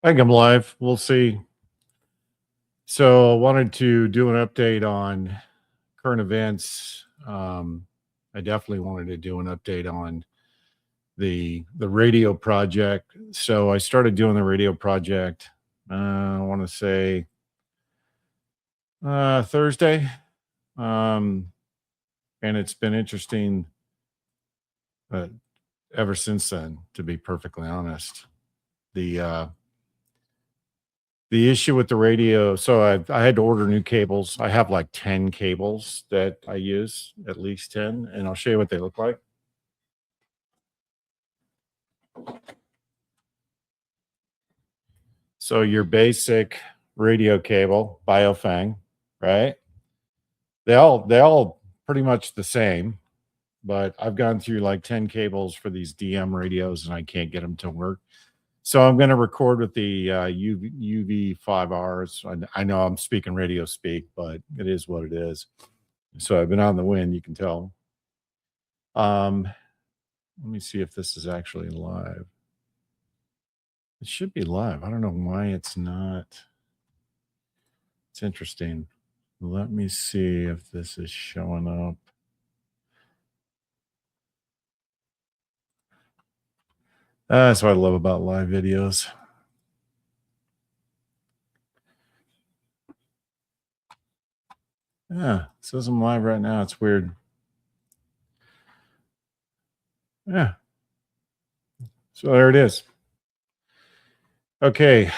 I think I'm live. We'll see. So I wanted to do an update on current events. I definitely wanted to do an update on the radio project. So I started doing the radio project. I want to say Thursday, um, and it's been interesting uh, ever since then. To be perfectly honest, the uh, the issue with the radio, so I had to order new cables. I have like 10 cables that I use, at least 10, and I'll show you what they look like. So your basic radio cable, Biofang, right? They all pretty much the same, but I've gone through like 10 cables for these DM radios and I can't get them to work. So I'm going to record with the UV5Rs. I know I'm speaking radio speak, but it is what it is. So I've been on the wind, you can tell. Let me see if this is actually live. It should be live. I don't know why it's not. It's interesting. Let me see if this is showing up. That's what I love about live videos. Yeah, it says I'm live right now. It's weird. Yeah. So there it is. Okay.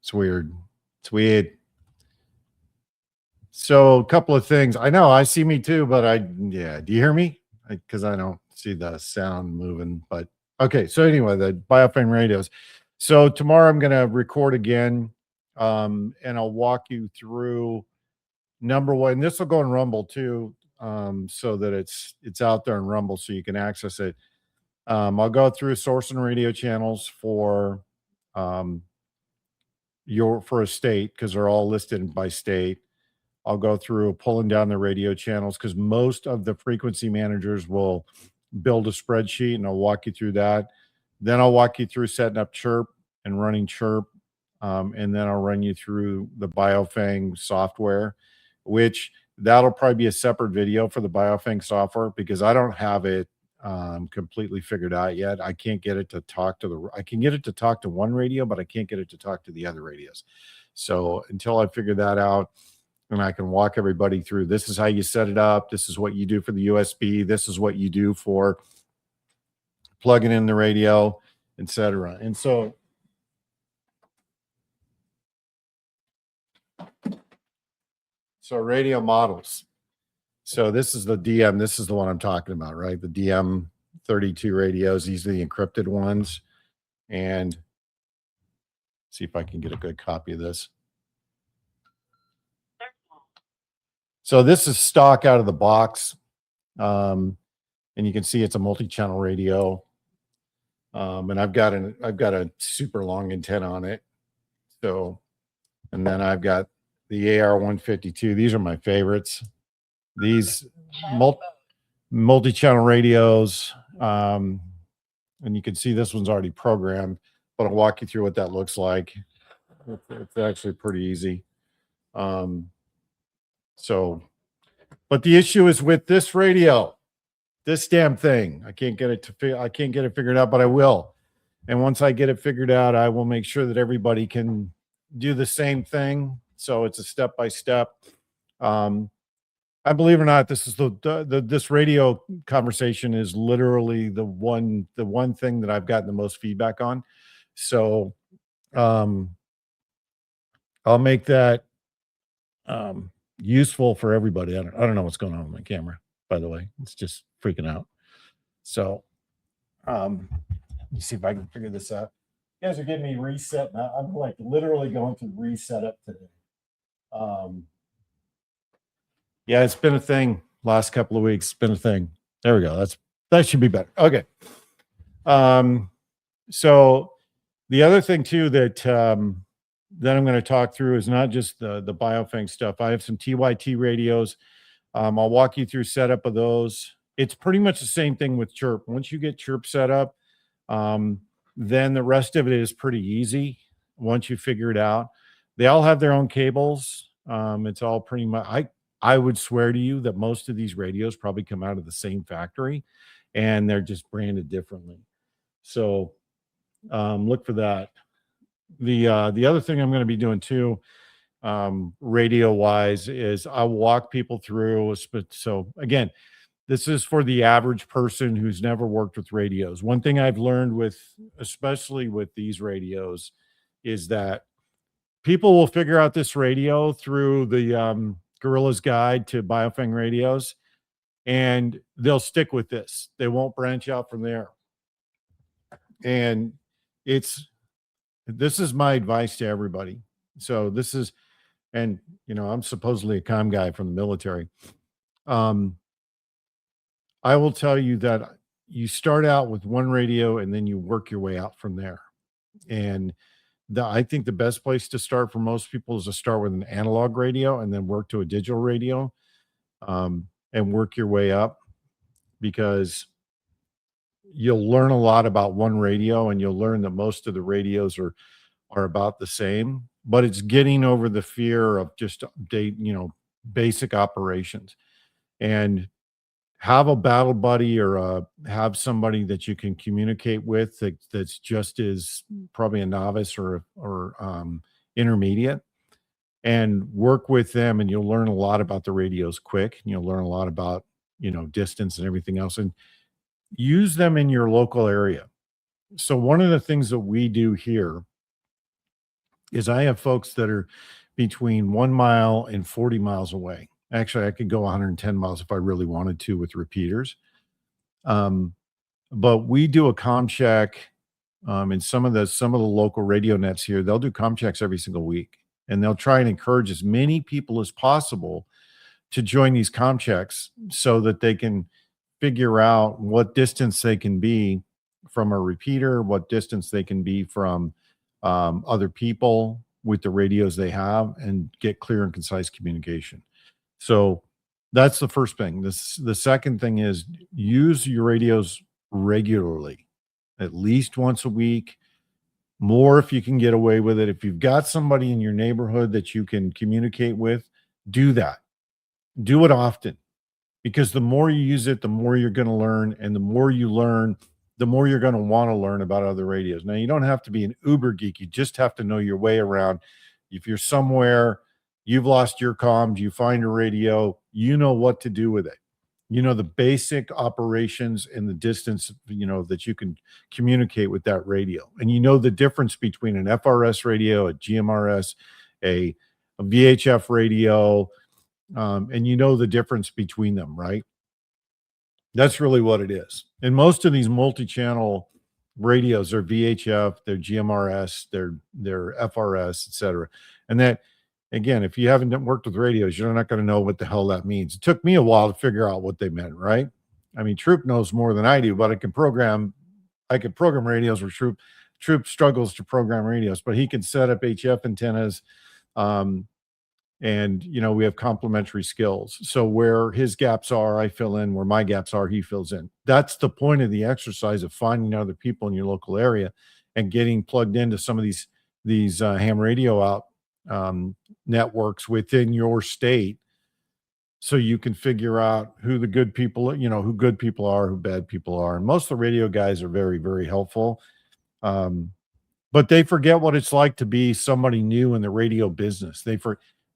It's weird. It's weird. So a couple of things. I know I see me too, but do you hear me? Because I don't see the sound moving. But okay. So anyway, the Biofang radios. So tomorrow I'm going to record again, and I'll walk you through number one. This will go in Rumble too, so that it's out there in Rumble so you can access it. I'll go through source and radio channels for for a state because they're all listed by state. I'll go through pulling down the radio channels because most of the frequency managers will build a spreadsheet, and I'll walk you through that. Then I'll walk you through setting up Chirp and running Chirp. And then I'll run you through the Biofang software, which that'll probably be a separate video for the Biofang software because I don't have it completely figured out yet. I can't get it to talk to I can get it to talk to one radio, but I can't get it to talk to the other radios. So until I figure that out, and I can walk everybody through, this is how you set it up. This is what you do for the USB. This is what you do for plugging in the radio, etc. And so radio models. So this is the DM. This is the one I'm talking about, right? The DM32 radios. These are the encrypted ones. And see if I can get a good copy of this. So this is stock out of the box. And you can see it's a multi-channel radio. And I've got a super long antenna on it. So, and then I've got the AR152. These are my favorites. These multi-channel radios. And you can see this one's already programmed, but I'll walk you through what that looks like. It's actually pretty easy. But the issue is with this radio, this damn thing. I can't get it figured out, but I will. And once I get it figured out, I will make sure that everybody can do the same thing. So it's a step by step. I believe it or not, this is this radio conversation is literally the one thing that I've gotten the most feedback on. So I'll make that useful for everybody. I don't know what's going on with my camera, by the way. It's just freaking out. So let me see if I can figure this out. You guys are getting me reset now. I'm like literally going through reset up today. Yeah, it's been a thing last couple of weeks. It's been a thing. There we go. That should be better. Okay. So the other thing too that I'm going to talk through is not just the Biofang stuff. I have some TYT radios. I'll walk you through setup of those. It's pretty much the same thing with Chirp. Once you get Chirp set up, then the rest of it is pretty easy once you figure it out. They all have their own cables. It's all pretty much I would swear to you that most of these radios probably come out of the same factory and they're just branded differently. So look for that. The other thing I'm going to be doing too, radio wise, is I walk people through. So again, this is for the average person who's never worked with radios. One thing I've learned with, especially with these radios, is that people will figure out this radio through the Gorilla's Guide to Biofeng radios, and they'll stick with this. They won't branch out from there. And this is my advice to everybody. So this is, and I'm supposedly a comm guy from the military. I will tell you that you start out with one radio and then you work your way out from there. And I think the best place to start for most people is to start with an analog radio and then work to a digital radio, and work your way up, because you'll learn a lot about one radio and you'll learn that most of the radios are about the same, but it's getting over the fear of just basic operations. And have a battle buddy or have somebody that you can communicate with that's just as probably a novice or intermediate, and work with them, and you'll learn a lot about the radios quick, and you'll learn a lot about distance and everything else, and use them in your local area. So one of the things that we do here is I have folks that are between 1 mile and 40 miles away. Actually, I could go 110 miles if I really wanted to with repeaters. But we do a comm check, and some of the local radio nets here, they'll do comm checks every single week, and they'll try and encourage as many people as possible to join these comm checks so that they can figure out what distance they can be from a repeater, what distance they can be from other people with the radios they have, and get clear and concise communication. So that's the first thing. The second thing is use your radios regularly, at least once a week, more if you can get away with it. If you've got somebody in your neighborhood that you can communicate with, do that. Do it often, because the more you use it, the more you're going to learn. And the more you learn, the more you're going to want to learn about other radios. Now, you don't have to be an uber geek. You just have to know your way around. If you're somewhere, you've lost your comms, you find a radio, you know what to do with it. You know the basic operations and the distance, that you can communicate with that radio. And you know the difference between an FRS radio, a GMRS, a VHF radio, and you know the difference between them, right? That's really what it is. And most of these multi-channel radios are VHF, they're GMRS, they're FRS, etc. And that, again, if you haven't worked with radios, you're not going to know what the hell that means. It took me a while to figure out what they meant, right? I mean, Troop knows more than I do, but I can program radios where Troop struggles to program radios, but he can set up HF antennas. And we have complementary skills. So where his gaps are, I fill in. Where my gaps are, he fills in. That's the point of the exercise, of finding other people in your local area and getting plugged into some of these ham radio out networks within your state, so you can figure out who the good people, who good people are, who bad people are. And most of the radio guys are very, very helpful. But they forget what it's like to be somebody new in the radio business.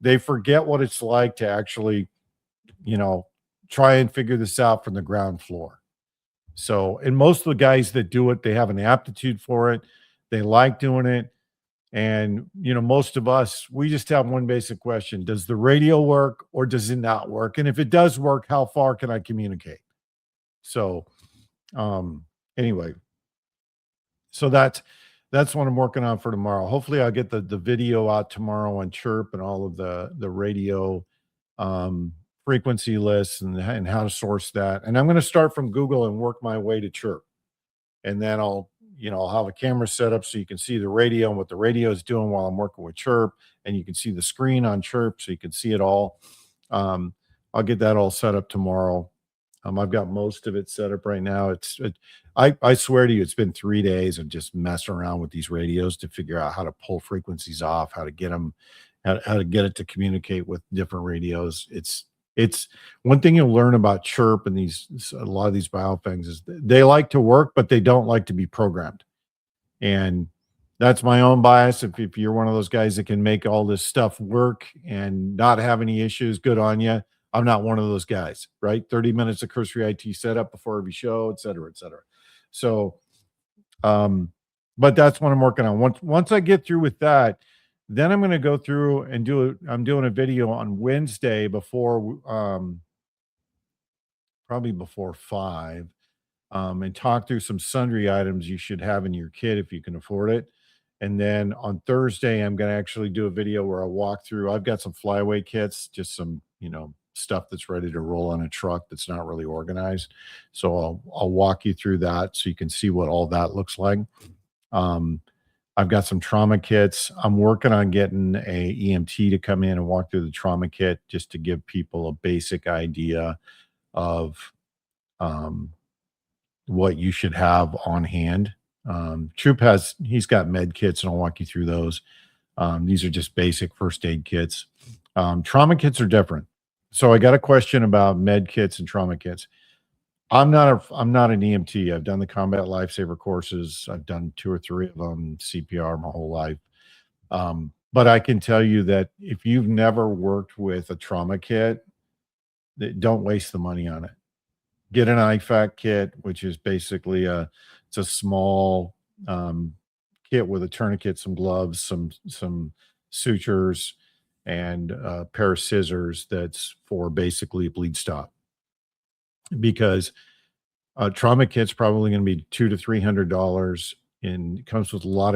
They forget what it's like to actually, try and figure this out from the ground floor. So, and most of the guys that do it, they have an aptitude for it. They like doing it. And, most of us, we just have one basic question. Does the radio work or does it not work? And if it does work, how far can I communicate? So, anyway, so that's what I'm working on for tomorrow. Hopefully I'll get the video out tomorrow on Chirp and all of the radio frequency lists and how to source that. And I'm going to start from Google and work my way to Chirp. And then I'll have a camera set up so you can see the radio and what the radio is doing while I'm working with Chirp. And you can see the screen on Chirp so you can see it all. I'll get that all set up tomorrow. I've got most of it set up right now. I swear to you, it's been 3 days of just messing around with these radios to figure out how to pull frequencies off, how to get them, how to get it to communicate with different radios. It's one thing you'll learn about chirp and a lot of these biofangs is they like to work, but they don't like to be programmed. And that's my own bias. If you're one of those guys that can make all this stuff work and not have any issues, good on you. I'm not one of those guys, right? 30 minutes of cursory IT setup before every show, et cetera, et cetera. So, but that's what I'm working on. Once I get through with that, then I'm going to go through and I'm doing a video on Wednesday before, probably before 5, and talk through some sundry items you should have in your kit if you can afford it. And then on Thursday, I'm going to actually do a video where I walk through. I've got some flyaway kits, just some, stuff that's ready to roll on a truck that's not really organized. So I'll walk you through that so you can see what all that looks like. I've got some trauma kits. I'm working on getting a EMT to come in and walk through the trauma kit just to give people a basic idea of what you should have on hand. Troop he's got med kits, and I'll walk you through those. These are just basic first aid kits. Trauma kits are different. So I got a question about med kits and trauma kits. I'm not an EMT. I've done the combat lifesaver courses. I've done 2 or 3 of them, CPR my whole life. But I can tell you that if you've never worked with a trauma kit, don't waste the money on it. Get an IFAC kit, which is basically it's a small kit with a tourniquet, some gloves, some sutures, and a pair of scissors that's for basically a bleed stop. Because a trauma kit's probably going to be $200 to $300, and it comes with a lot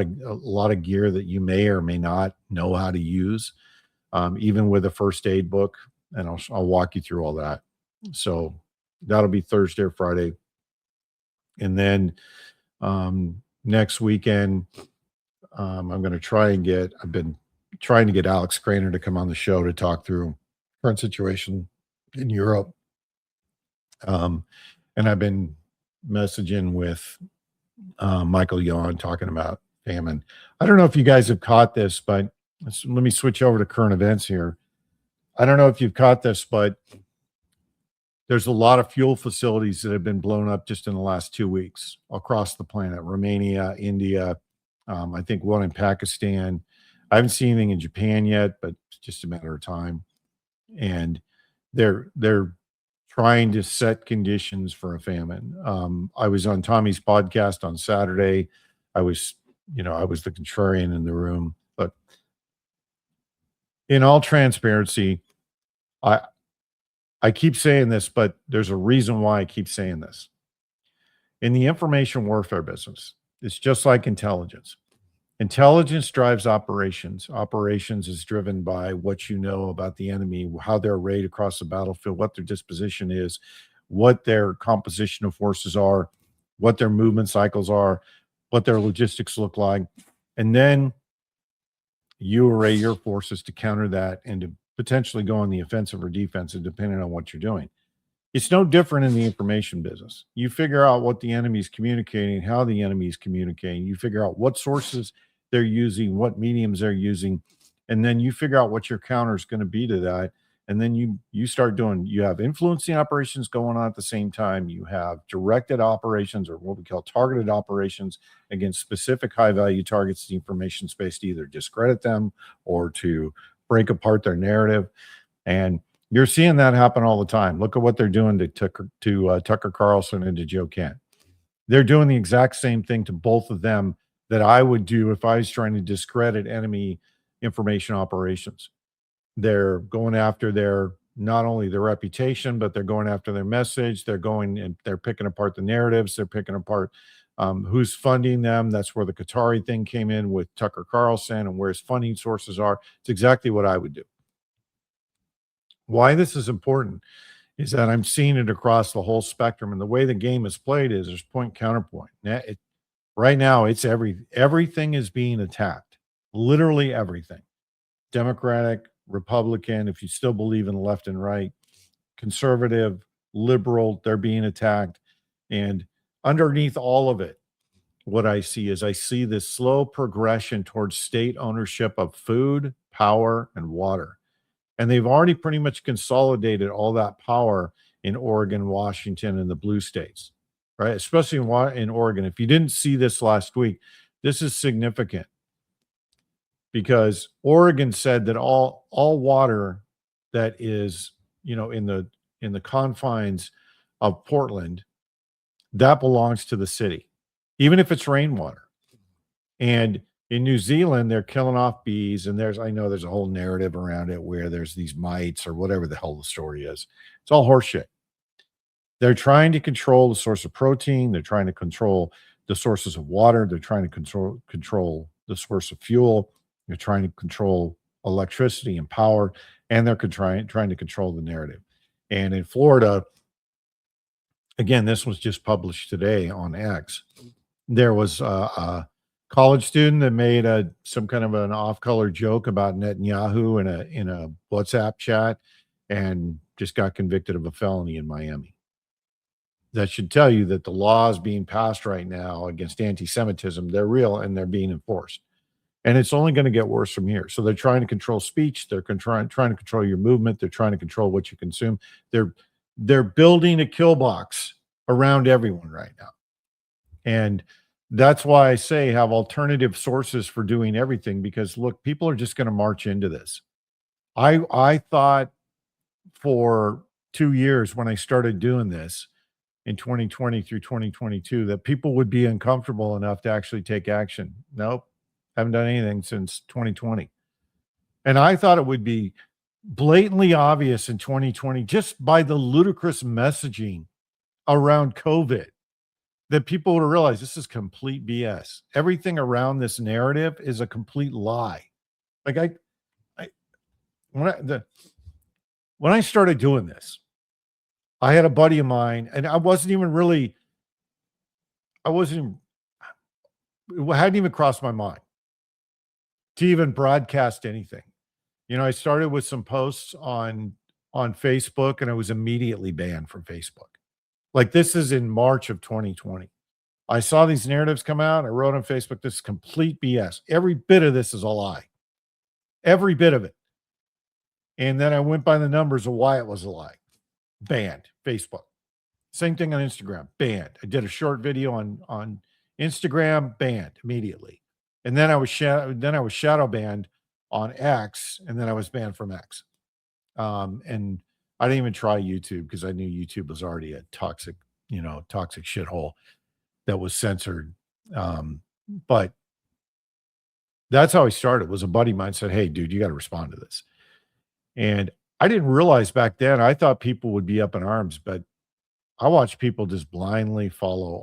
of gear that you may or may not know how to use, even with a first aid book. And I'll walk you through all that. So that'll be Thursday or Friday. And then next weekend, I'm going to I've been trying to get Alex Craner to come on the show to talk through current situation in Europe. And I've been messaging with Michael Yon talking about famine. I don't know if you guys have caught this, but let me switch over to current events here. I don't know if you've caught this, but there's a lot of fuel facilities that have been blown up just in the last 2 weeks across the planet. Romania, India, I think one in Pakistan. I haven't seen anything in Japan yet, but it's just a matter of time. And they're trying to set conditions for a famine. I was on Tommy's podcast on Saturday. I was the contrarian in the room, but in all transparency, I keep saying this, but there's a reason why I keep saying this. In the information warfare business, it's just like intelligence. Intelligence drives operations. Operations is driven by what you know about the enemy, how they're arrayed across the battlefield, what their disposition is, what their composition of forces are, what their movement cycles are, what their logistics look like. And then you array your forces to counter that and to potentially go on the offensive or defensive, depending on what you're doing. It's no different in the information business. You figure out what the enemy is communicating, how the enemy is communicating. You figure out what sources they're using, what mediums they're using, and then you figure out what your counter is going to be to that. And then you start doing. You have influencing operations going on at the same time. You have directed operations, or what we call targeted operations, against specific high-value targets in the information space to either discredit them or to break apart their narrative. And you're seeing that happen all the time. Look at what they're doing to Tucker Carlson and to Joe Kent. They're doing the exact same thing to both of them that I would do if I was trying to discredit enemy information operations. They're going after not only their reputation, but they're going after their message. They're going and they're picking apart the narratives. They're picking apart who's funding them. That's where the Qatari thing came in with Tucker Carlson and where his funding sources are. It's exactly what I would do. Why this is important is that I'm seeing it across the whole spectrum, and the way the game is played is there's point counterpoint. Right now, it's everything is being attacked, literally everything. Democratic, Republican, if you still believe in left and right, conservative, liberal, they're being attacked. And underneath all of it, what I see is I see this slow progression towards state ownership of food, power, and water. And they've already pretty much consolidated all that power in Oregon, Washington, and the blue states, right? Especially in Oregon. If you didn't see this last week, this is significant because Oregon said that all water that is, in the confines of Portland, that belongs to the city, even if it's rainwater. And in New Zealand, they're killing off bees, and I know there's a whole narrative around it where there's these mites or whatever the hell the story is. It's all horseshit. They're trying to control the source of protein. They're trying to control the sources of water. They're trying to control the source of fuel. They're trying to control electricity and power, and they're trying to control the narrative. And in Florida, again, this was just published today on X. There was a college student that made some kind of an off-color joke about Netanyahu in a WhatsApp chat, and just got convicted of a felony in Miami. That should tell you that the laws being passed right now against anti-Semitism, they're real and they're being enforced. And it's only going to get worse from here. So they're trying to control speech. They're trying to control your movement. They're trying to control what you consume. They're building a kill box around everyone right now. And that's why I say have alternative sources for doing everything, because look, people are just going to march into this. I thought for 2 years when I started doing this in 2020 through 2022 that people would be uncomfortable enough to actually take action. Nope. Haven't done anything since 2020. And I thought it would be blatantly obvious in 2020 just by the ludicrous messaging around COVID that people would realize this is complete BS. Everything around this narrative is a complete lie. Like when I started doing this, I had a buddy of mine, and it hadn't even crossed my mind to even broadcast anything. I started with some posts on Facebook, and I was immediately banned from Facebook. Like, this is in March of 2020. I saw these narratives come out. I wrote on Facebook, this is complete BS. Every bit of this is a lie. Every bit of it. And then I went by the numbers of why it was a lie. Banned. Facebook. Same thing on Instagram. Banned. I did a short video on Instagram. Banned immediately. And then I was shadow banned on X, and then I was banned from X. And I didn't even try YouTube because I knew YouTube was already a toxic shithole that was censored. But that's how I started. Was a buddy of mine said, "Hey, dude, you got to respond to this." And I didn't realize back then, I thought people would be up in arms, but I watched people just blindly follow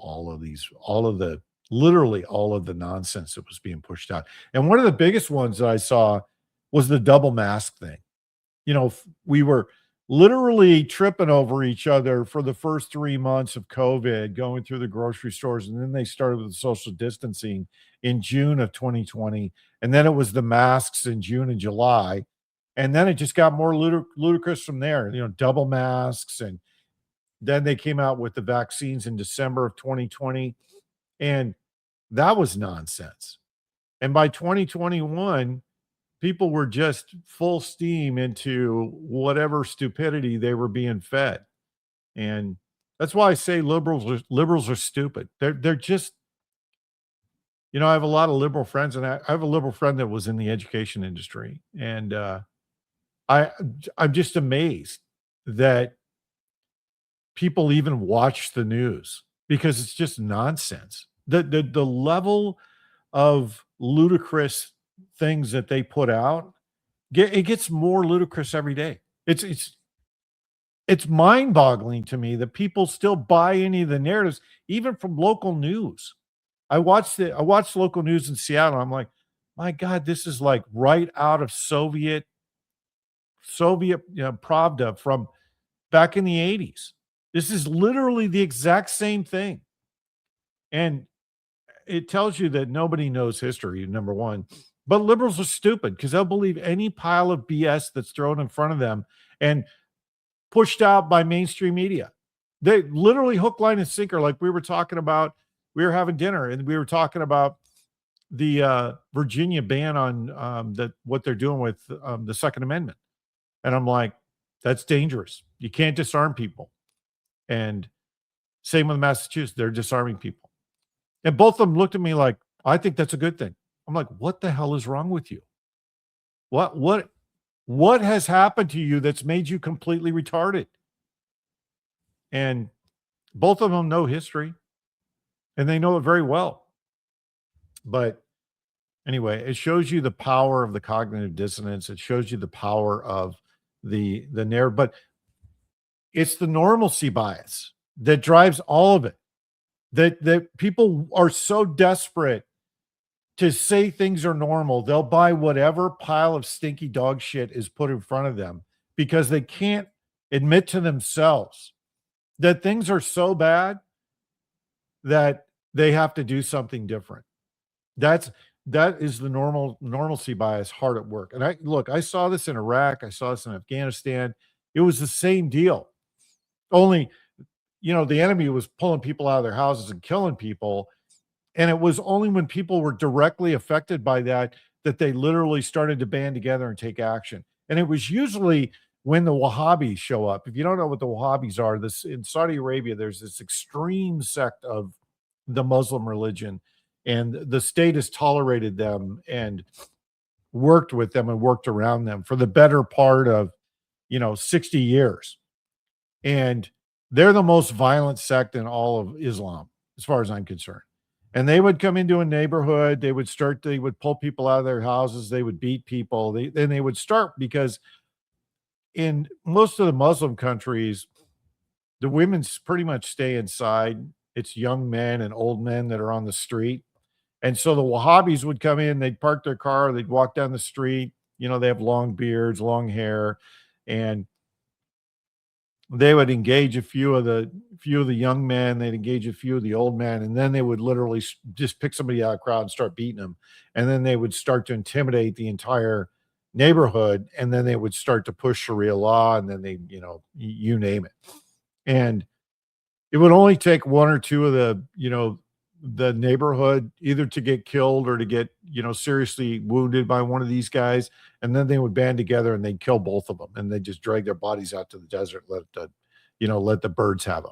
literally all of the nonsense that was being pushed out. And one of the biggest ones that I saw was the double mask thing. We were literally tripping over each other for the first 3 months of COVID, going through the grocery stores. And then they started with the social distancing in June of 2020. And then it was the masks in June and July. And then it just got more ludicrous from there, double masks. And then they came out with the vaccines in December of 2020. And that was nonsense. And by 2021, people were just full steam into whatever stupidity they were being fed. And that's why I say liberals are stupid. They're just, I have a lot of liberal friends, and I have a liberal friend that was in the education industry. And I'm just amazed that people even watch the news, because it's just nonsense. The level of ludicrous things that they put out, it gets more ludicrous every day. It's mind-boggling to me that people still buy any of the narratives, even from local news. I watched local news in Seattle. I'm like, my God, this is like right out of Soviet Pravda from back in the 80s. This is literally the exact same thing. And it tells you that nobody knows history, number one. But liberals are stupid because they'll believe any pile of BS that's thrown in front of them and pushed out by mainstream media. They literally hook, line, and sinker. Like we were talking about, we were having dinner and we were talking about the Virginia ban on what they're doing with the Second Amendment. And I'm like, that's dangerous. You can't disarm people. And same with Massachusetts, they're disarming people. And both of them looked at me like, I think that's a good thing. I'm like, what the hell is wrong with you? What has happened to you that's made you completely retarded? And both of them know history and they know it very well. But anyway, it shows you the power of the cognitive dissonance. It shows you the power of the narrative, but it's the normalcy bias that drives all of it. That people are so desperate to say things are normal, they'll buy whatever pile of stinky dog shit is put in front of them because they can't admit to themselves that things are so bad that they have to do something different. That is the normalcy bias hard at work. And I saw this in Iraq, I saw this in Afghanistan. It was the same deal. Only, the enemy was pulling people out of their houses and killing people. And it was only when people were directly affected by that they literally started to band together and take action. And it was usually when the Wahhabis show up. If you don't know what the Wahhabis are, this in Saudi Arabia, there's this extreme sect of the Muslim religion, and the state has tolerated them and worked with them and worked around them for the better part of 60 years. And they're the most violent sect in all of Islam, as far as I'm concerned. And they would come into a neighborhood, they would pull people out of their houses, they would beat people. They would start because in most of the Muslim countries, the women pretty much stay inside. It's young men and old men that are on the street. And so the Wahhabis would come in, they'd park their car, they'd walk down the street. They have long beards, long hair, and they would engage a few of the young men, they'd engage a few of the old men, and then they would literally just pick somebody out of the crowd and start beating them. And then they would start to intimidate the entire neighborhood, and then they would start to push Sharia law, and then you name it. And it would only take one or two of the neighborhood either to get killed or to get, seriously wounded by one of these guys. And then they would band together and they'd kill both of them. And they'd just drag their bodies out to the desert, let the birds have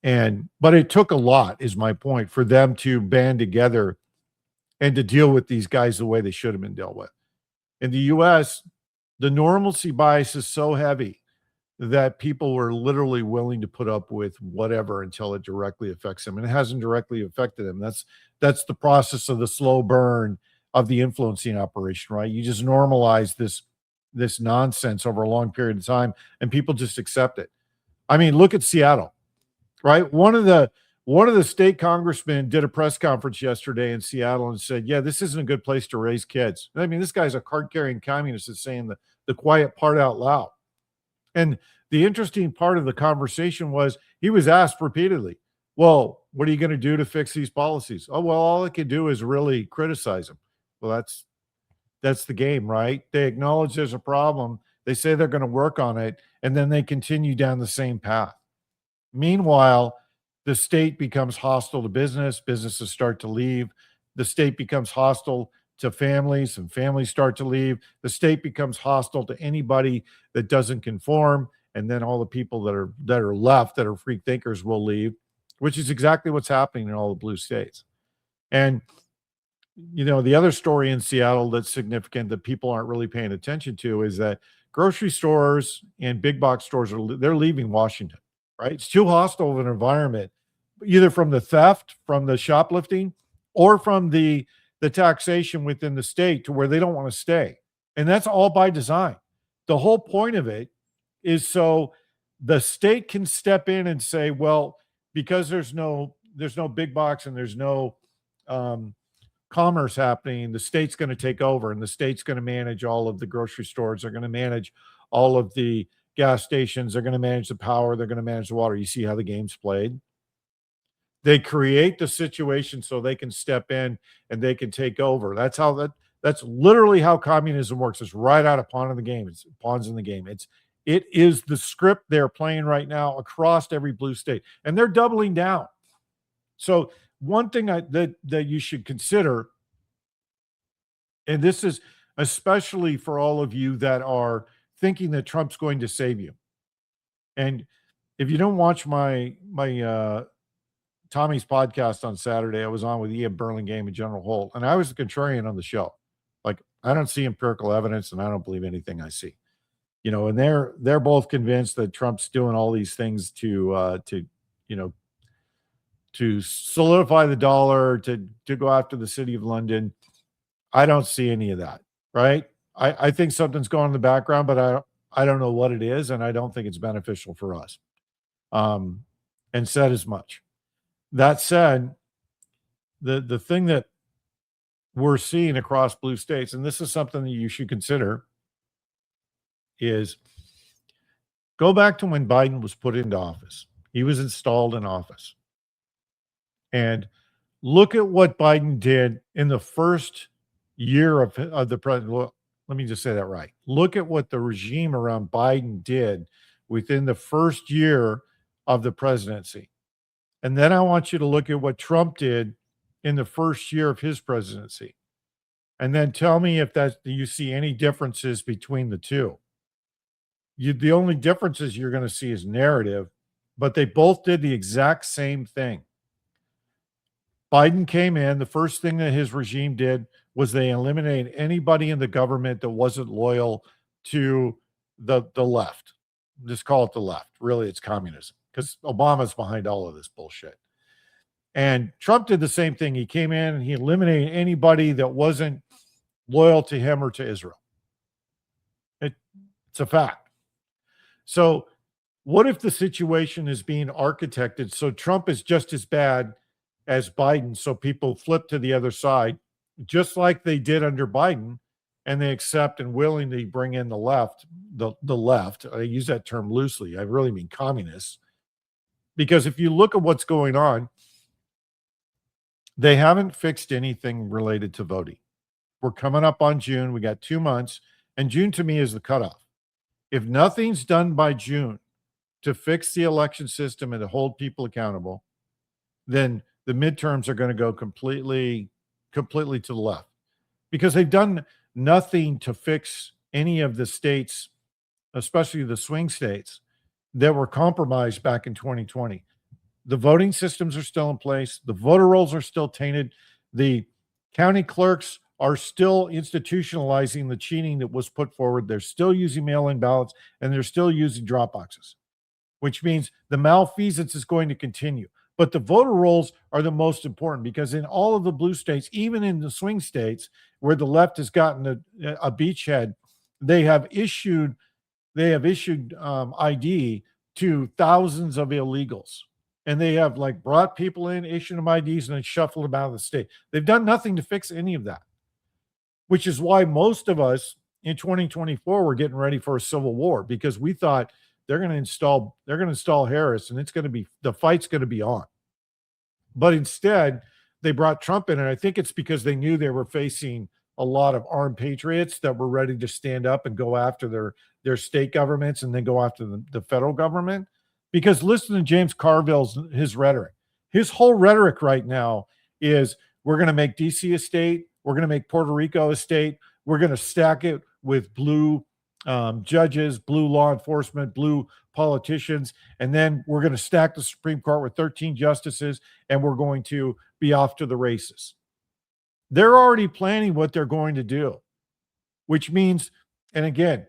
them. But it took a lot, is my point, for them to band together and to deal with these guys the way they should have been dealt with. In the US, the normalcy bias is so heavy that people were literally willing to put up with whatever until it directly affects them. And it hasn't directly affected them. That's the process of the slow burn of the influencing operation, right? You just normalize this nonsense over a long period of time and people just accept it. I mean, look at Seattle, right? One of the state congressmen did a press conference yesterday in Seattle and said, yeah, this isn't a good place to raise kids. I mean, this guy's a card-carrying communist that's saying the quiet part out loud. And the interesting part of the conversation was he was asked repeatedly, well, what are you going to do to fix these policies? Oh, well, all I can do is really criticize them. Well, that's the game, right? They acknowledge there's a problem. They say they're going to work on it, and then they continue down the same path. Meanwhile, the state becomes hostile to business. Businesses start to leave. The state becomes hostile to families, and families start to leave. The state becomes hostile to anybody that doesn't conform, and then all the people that are left that are free thinkers will leave, which is exactly what's happening in all the blue states. And the other story in Seattle that's significant that people aren't really paying attention to is that grocery stores and big box stores they're leaving Washington, right? It's too hostile of an environment, either from the theft, from the shoplifting, or from the taxation within the state, to where they don't want to stay. And that's all by design. The whole point of it is so the state can step in and say, well, because there's no big box and there's no commerce happening, the state's going to take over, and the state's going to manage all of the grocery stores. They're going to manage all of the gas stations. They're going to manage the power. They're going to manage the water. You see how the game's played? They create the situation so they can step in and they can take over. That's literally how communism works. It's right out of pawn in the game. It's pawns in the game. It is the script they're playing right now across every blue state, and they're doubling down. So one thing that you should consider, and this is especially for all of you that are thinking that Trump's going to save you. And if you don't watch my Tommy's podcast on Saturday, I was on with Ian Burlingame and General Holt, and I was the contrarian on the show. Like, I don't see empirical evidence, and I don't believe anything I see. And they're both convinced that Trump's doing all these things to to solidify the dollar, to go after the city of London. I don't see any of that, right? I think something's going on in the background, but I don't know what it is, and I don't think it's beneficial for us. And said as much. That said, the thing that we're seeing across blue states, and this is something that you should consider, is go back to when Biden was put into office. He was installed in office. And look at what Biden did in the first year of the president. Well, let me just say that right. Look at what the regime around Biden did within the first year of the presidency. And then I want you to look at what Trump did in the first year of his presidency. And then tell me if you see any differences between the two. The only differences you're going to see is narrative, but they both did the exact same thing. Biden came in, the first thing that his regime did was they eliminated anybody in the government that wasn't loyal to the left. Just call it the left. Really, it's communism, because Obama's behind all of this bullshit. And Trump did the same thing. He came in and he eliminated anybody that wasn't loyal to him or to Israel. It's a fact. So what if the situation is being architected so Trump is just as bad as Biden, so people flip to the other side, just like they did under Biden, and they accept and willingly bring in the left, the left. I use that term loosely. I really mean communists. Because if you look at what's going on, they haven't fixed anything related to voting. We're coming up on June. We got 2 months, and June to me is the cutoff. If nothing's done by June to fix the election system and to hold people accountable, then the midterms are going to go completely to the left, because they've done nothing to fix any of the states, especially the swing states, that were compromised back in 2020. The voting systems are still in place. The voter rolls are still tainted. The county clerks are still institutionalizing the cheating that was put forward. They're still using mail-in ballots, and they're still using drop boxes, which means the malfeasance is going to continue. But the voter rolls are the most important, because in all of the blue states, even in the swing states where the left has gotten a beachhead, they have issued ID to thousands of illegals. And they have brought people in, issued them IDs, and then shuffled them out of the state. They've done nothing to fix any of that, which is why most of us in 2024 were getting ready for a civil war, because we thought they're going to install Harris, and the fight's going to be on. But instead, they brought Trump in, and I think it's because they knew they were facing a lot of armed patriots that were ready to stand up and go after their state governments and then go after the federal government. Because listen to James Carville's his rhetoric. His whole rhetoric right now is, we're going to make DC a state, we're going to make Puerto Rico a state, we're going to stack it with blue judges, blue law enforcement, blue politicians, and then we're going to stack the Supreme Court with 13 justices, and we're going to be off to the races. They're already planning what they're going to do, which means, and again,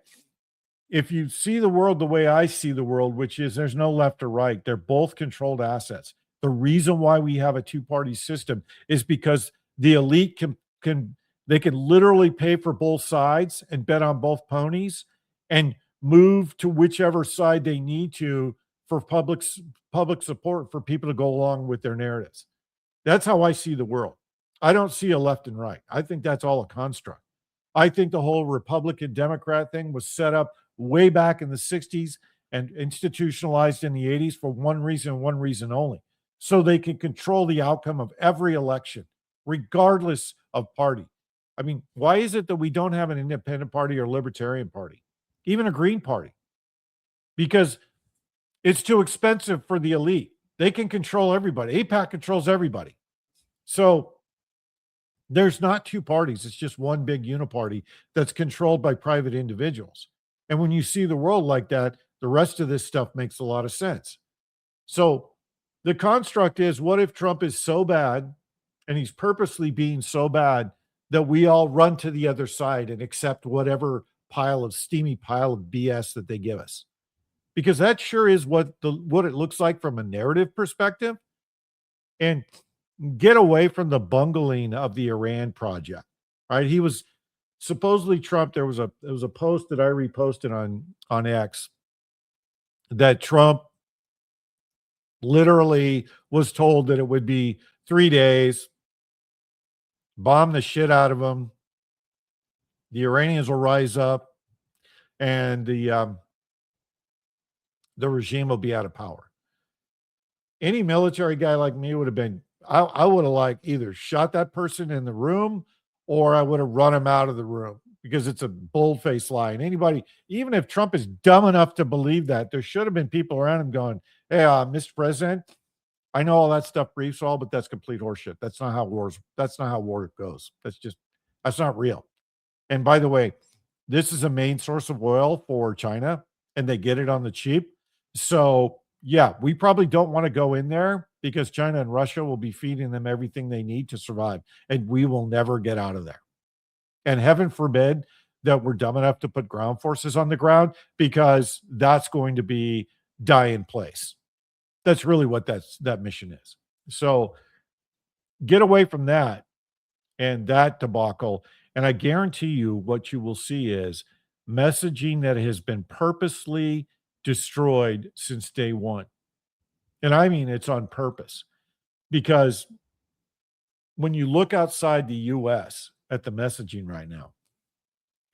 if you see the world the way I see the world, which is there's no left or right, they're both controlled assets. The reason why we have a two-party system is because the elite can literally pay for both sides and bet on both ponies and move to whichever side they need to for public support for people to go along with their narratives. That's how I see the world. I don't see a left and right. I think that's all a construct. I think the whole Republican Democrat thing was set up way back in the 60s and institutionalized in the 80s for one reason only, so they can control the outcome of every election, regardless of party. I mean, why is it that we don't have an independent party or libertarian party, even a green party? because it's too expensive for the elite. They can control everybody. AIPAC controls everybody. So there's not two parties. It's just one big uniparty that's controlled by private individuals. And when you see the world like that, the rest of this stuff makes a lot of sense. So the construct is, what if Trump is so bad and he's purposely being so bad that we all run to the other side and accept whatever steamy pile of BS that they give us? Because that sure is what it looks like from a narrative perspective. And get away from the bungling of the Iran project, right? He was supposedly Trump. There was a post that I reposted on X that Trump literally was told that it would be 3 days, bomb the shit out of them. The Iranians will rise up, and the regime will be out of power. Any military guy like me would have been, I would have like either shot that person in the room or I would have run him out of the room, because it's a bold-faced lie. And anybody, even if Trump is dumb enough to believe that, there should have been people around him going, hey, Mr. President, I know all that stuff briefs all, but that's complete horseshit. That's not how war goes. That's not real. And by the way, this is a main source of oil for China, and they get it on the cheap. So yeah, we probably don't want to go in there, because China and Russia will be feeding them everything they need to survive, and we will never get out of there. And heaven forbid that we're dumb enough to put ground forces on the ground, because that's going to be die in place. That's really what that mission is. So get away from that and that debacle. And I guarantee you what you will see is messaging that has been purposely destroyed since day one. And I mean, it's on purpose, because when you look outside the US at the messaging right now,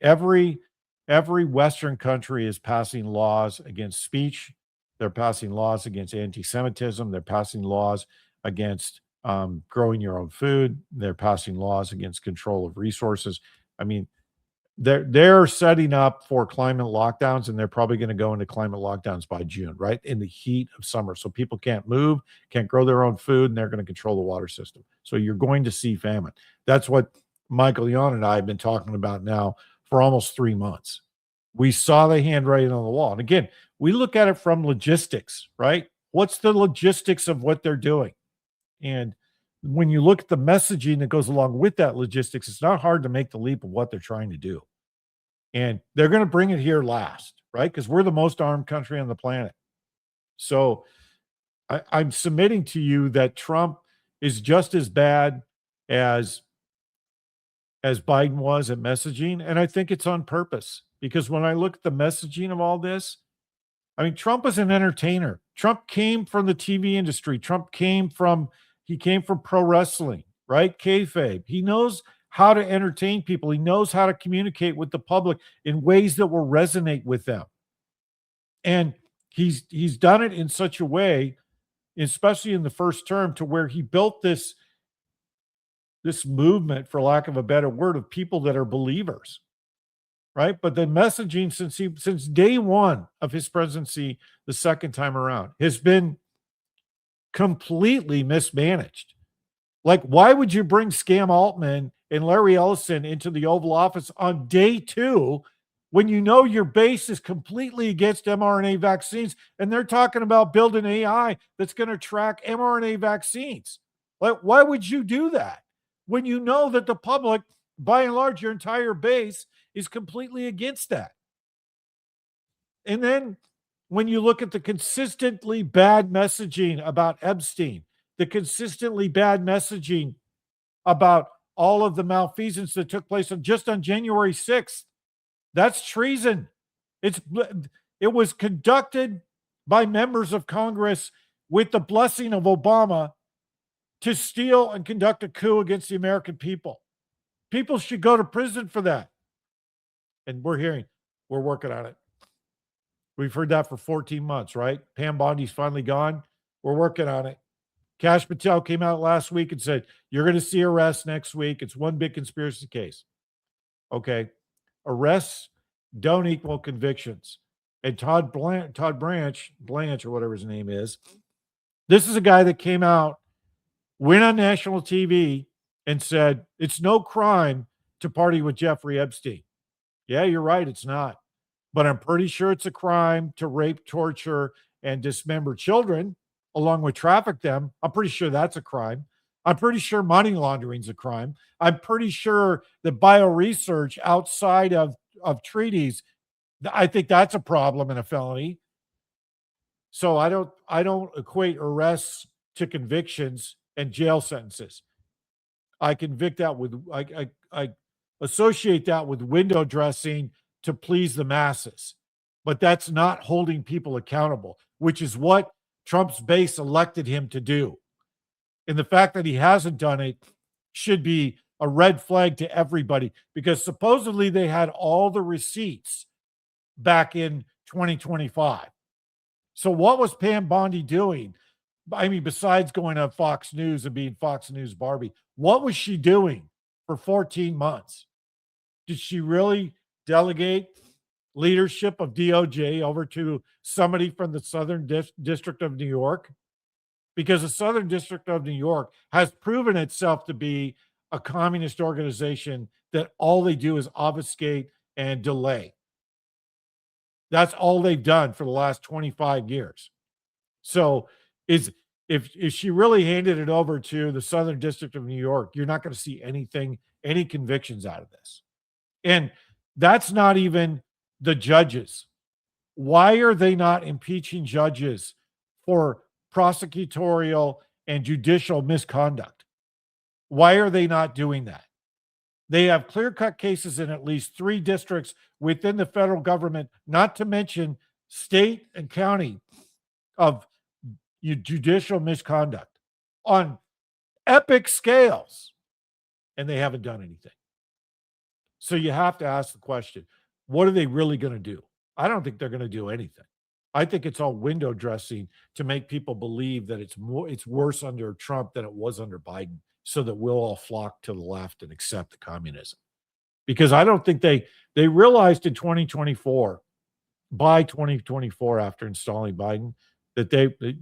every Western country is passing laws against speech. They're passing laws against anti-Semitism. They're passing laws against growing your own food. They're passing laws against control of resources. I mean, they're setting up for climate lockdowns, and they're probably going to go into climate lockdowns by June, right in the heat of summer. So people can't move, can't grow their own food, and they're going to control the water system. So you're going to see famine. That's what Michael Yon and I have been talking about now for almost 3 months. We saw the handwriting on the wall. And again, we look at it from logistics, right? What's the logistics of what they're doing? And when you look at the messaging that goes along with that logistics, it's not hard to make the leap of what they're trying to do. And they're going to bring it here last, right? Because we're the most armed country on the planet. So I'm submitting to you that Trump is just as bad as Biden was at messaging. And I think it's on purpose, because when I look at the messaging of all this, I mean, Trump is an entertainer. Trump came from the TV industry. Trump came from pro wrestling, right? Kayfabe. He knows how to entertain people. He knows how to communicate with the public in ways that will resonate with them. And he's done it in such a way, especially in the first term, to where he built this movement, for lack of a better word, of people that are believers, right? But the messaging since day one of his presidency, the second time around, has been completely mismanaged. Like, why would you bring Scam Altman and Larry Ellison into the Oval Office on day 2 when you know your base is completely against mRNA vaccines, and they're talking about building AI that's going to track mRNA vaccines? Like, why would you do that when you know that the public, by and large, your entire base is completely against that? And then when you look at the consistently bad messaging about Epstein, the consistently bad messaging about all of the malfeasance that took place on January 6th, that's treason. It was conducted by members of Congress with the blessing of Obama to steal and conduct a coup against the American people. People should go to prison for that. And we're working on it. We've heard that for 14 months, right? Pam Bondi's finally gone. We're working on it. Kash Patel came out last week and said, you're going to see arrests next week. It's one big conspiracy case. Okay. Arrests don't equal convictions. And Todd Blanche, or whatever his name is, this is a guy that came out, went on national TV, and said, it's no crime to party with Jeffrey Epstein. Yeah, you're right, it's not. But I'm pretty sure it's a crime to rape, torture, and dismember children, along with traffic them. I'm pretty sure that's a crime. I'm pretty sure money laundering is a crime. I'm pretty sure that bioresearch outside of treaties, I think that's a problem and a felony. So I don't equate arrests to convictions and jail sentences. I convict that with I associate that with window dressing to please the masses. But that's not holding people accountable, which is what Trump's base elected him to do. And the fact that he hasn't done it should be a red flag to everybody, because supposedly they had all the receipts back in 2025. So what was Pam Bondi doing? I mean, besides going on Fox News and being Fox News Barbie, what was she doing for 14 months? Did she really delegate leadership of DOJ over to somebody from the Southern District of New York? Because the Southern District of New York has proven itself to be a communist organization that all they do is obfuscate and delay. That's all they've done for the last 25 years. So if she really handed it over to the Southern District of New York, you're not going to see any convictions out of this. And that's not even the judges. Why are they not impeaching judges for prosecutorial and judicial misconduct? Why are they not doing that? They have clear-cut cases in at least 3 districts within the federal government, not to mention state and county, of judicial misconduct on epic scales, and they haven't done anything. So you have to ask the question, what are they really going to do? I don't think they're going to do anything. I think it's all window dressing to make people believe that it's worse under Trump than it was under Biden, so that we'll all flock to the left and accept the communism. Because I don't think they realized in 2024, by 2024, after installing Biden, that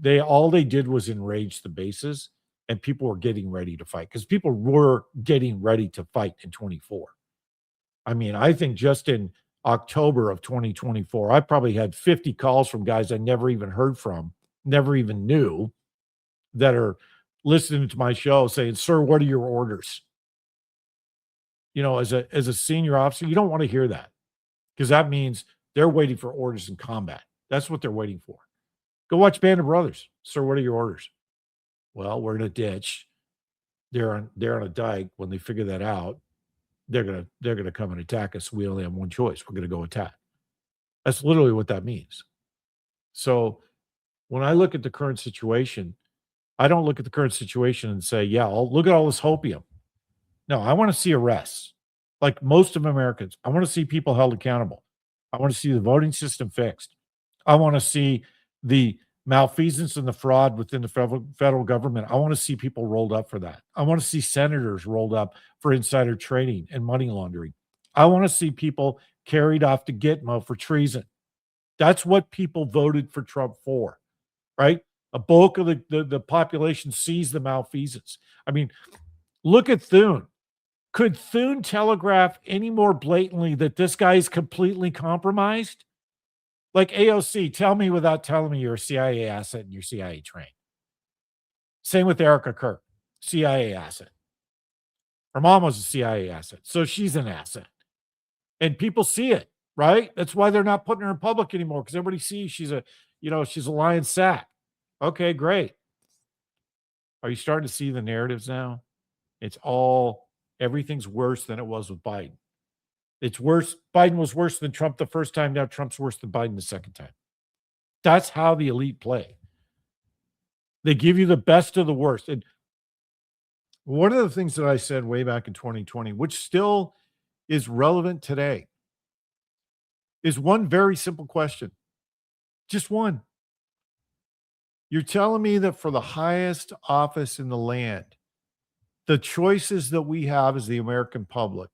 they all they did was enrage the bases, and people were getting ready to fight, because people were getting ready to fight in 24. I mean, I think just in October of 2024, I probably had 50 calls from guys I never even heard from, never even knew, that are listening to my show saying, "Sir, what are your orders?" You know, as a senior officer, you don't want to hear that, because that means they're waiting for orders in combat. That's what they're waiting for. Go watch Band of Brothers. "Sir, what are your orders?" "Well, we're in a ditch. They're on a dike. When they figure that out, they're gonna come and attack us. We only have one choice. We're gonna go attack." That's literally what that means. So when I look at the current situation, I don't look at the current situation and say, yeah, look at all this hopium. No, I want to see arrests. Like most of Americans, I want to see people held accountable. I want to see the voting system fixed. I want to see the malfeasance and the fraud within the federal government. I want to see people rolled up for that. I want to see senators rolled up for insider trading and money laundering. I want to see people carried off to Gitmo for treason. That's what people voted for Trump for, right? A bulk of the population sees the malfeasance. I mean, look at Thune. Could Thune telegraph any more blatantly that this guy is completely compromised? Like, AOC, tell me without telling me you're a CIA asset and you're CIA trained. Same with Erica Kirk, CIA asset. Her mom was a CIA asset, so she's an asset. And people see it, right? That's why they're not putting her in public anymore, because everybody sees she's a lion sack. Okay, great. Are you starting to see the narratives now? Everything's worse than it was with Biden. It's worse. Biden was worse than Trump the first time. Now Trump's worse than Biden the second time. That's how the elite play. They give you the best of the worst. And one of the things that I said way back in 2020, which still is relevant today, is one very simple question. Just one. You're telling me that for the highest office in the land, the choices that we have as the American public,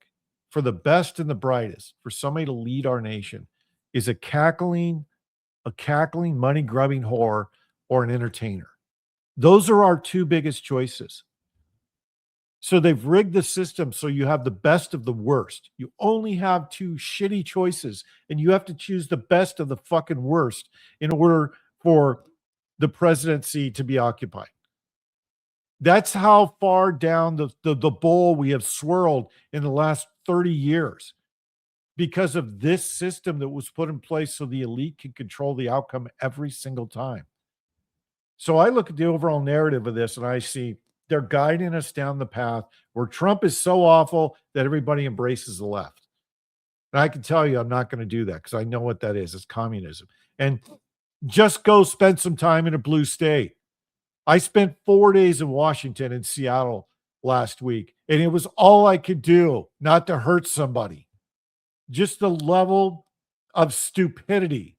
for the best and the brightest, for somebody to lead our nation, is a cackling, a cackling, money-grubbing whore or an entertainer. Those are our two biggest choices. So they've rigged the system so you have the best of the worst. You only have two shitty choices, and you have to choose the best of the fucking worst in order for the presidency to be occupied. That's how far down the bowl we have swirled in the last 30 years because of this system that was put in place so the elite can control the outcome every single time. So I look at the overall narrative of this and I see they're guiding us down the path where Trump is so awful that everybody embraces the left. And I can tell you, I'm not going to do that because I know what that is. It's communism. And just go spend some time in a blue state. I spent 4 days in Washington and Seattle last week, and it was all I could do not to hurt somebody. Just the level of stupidity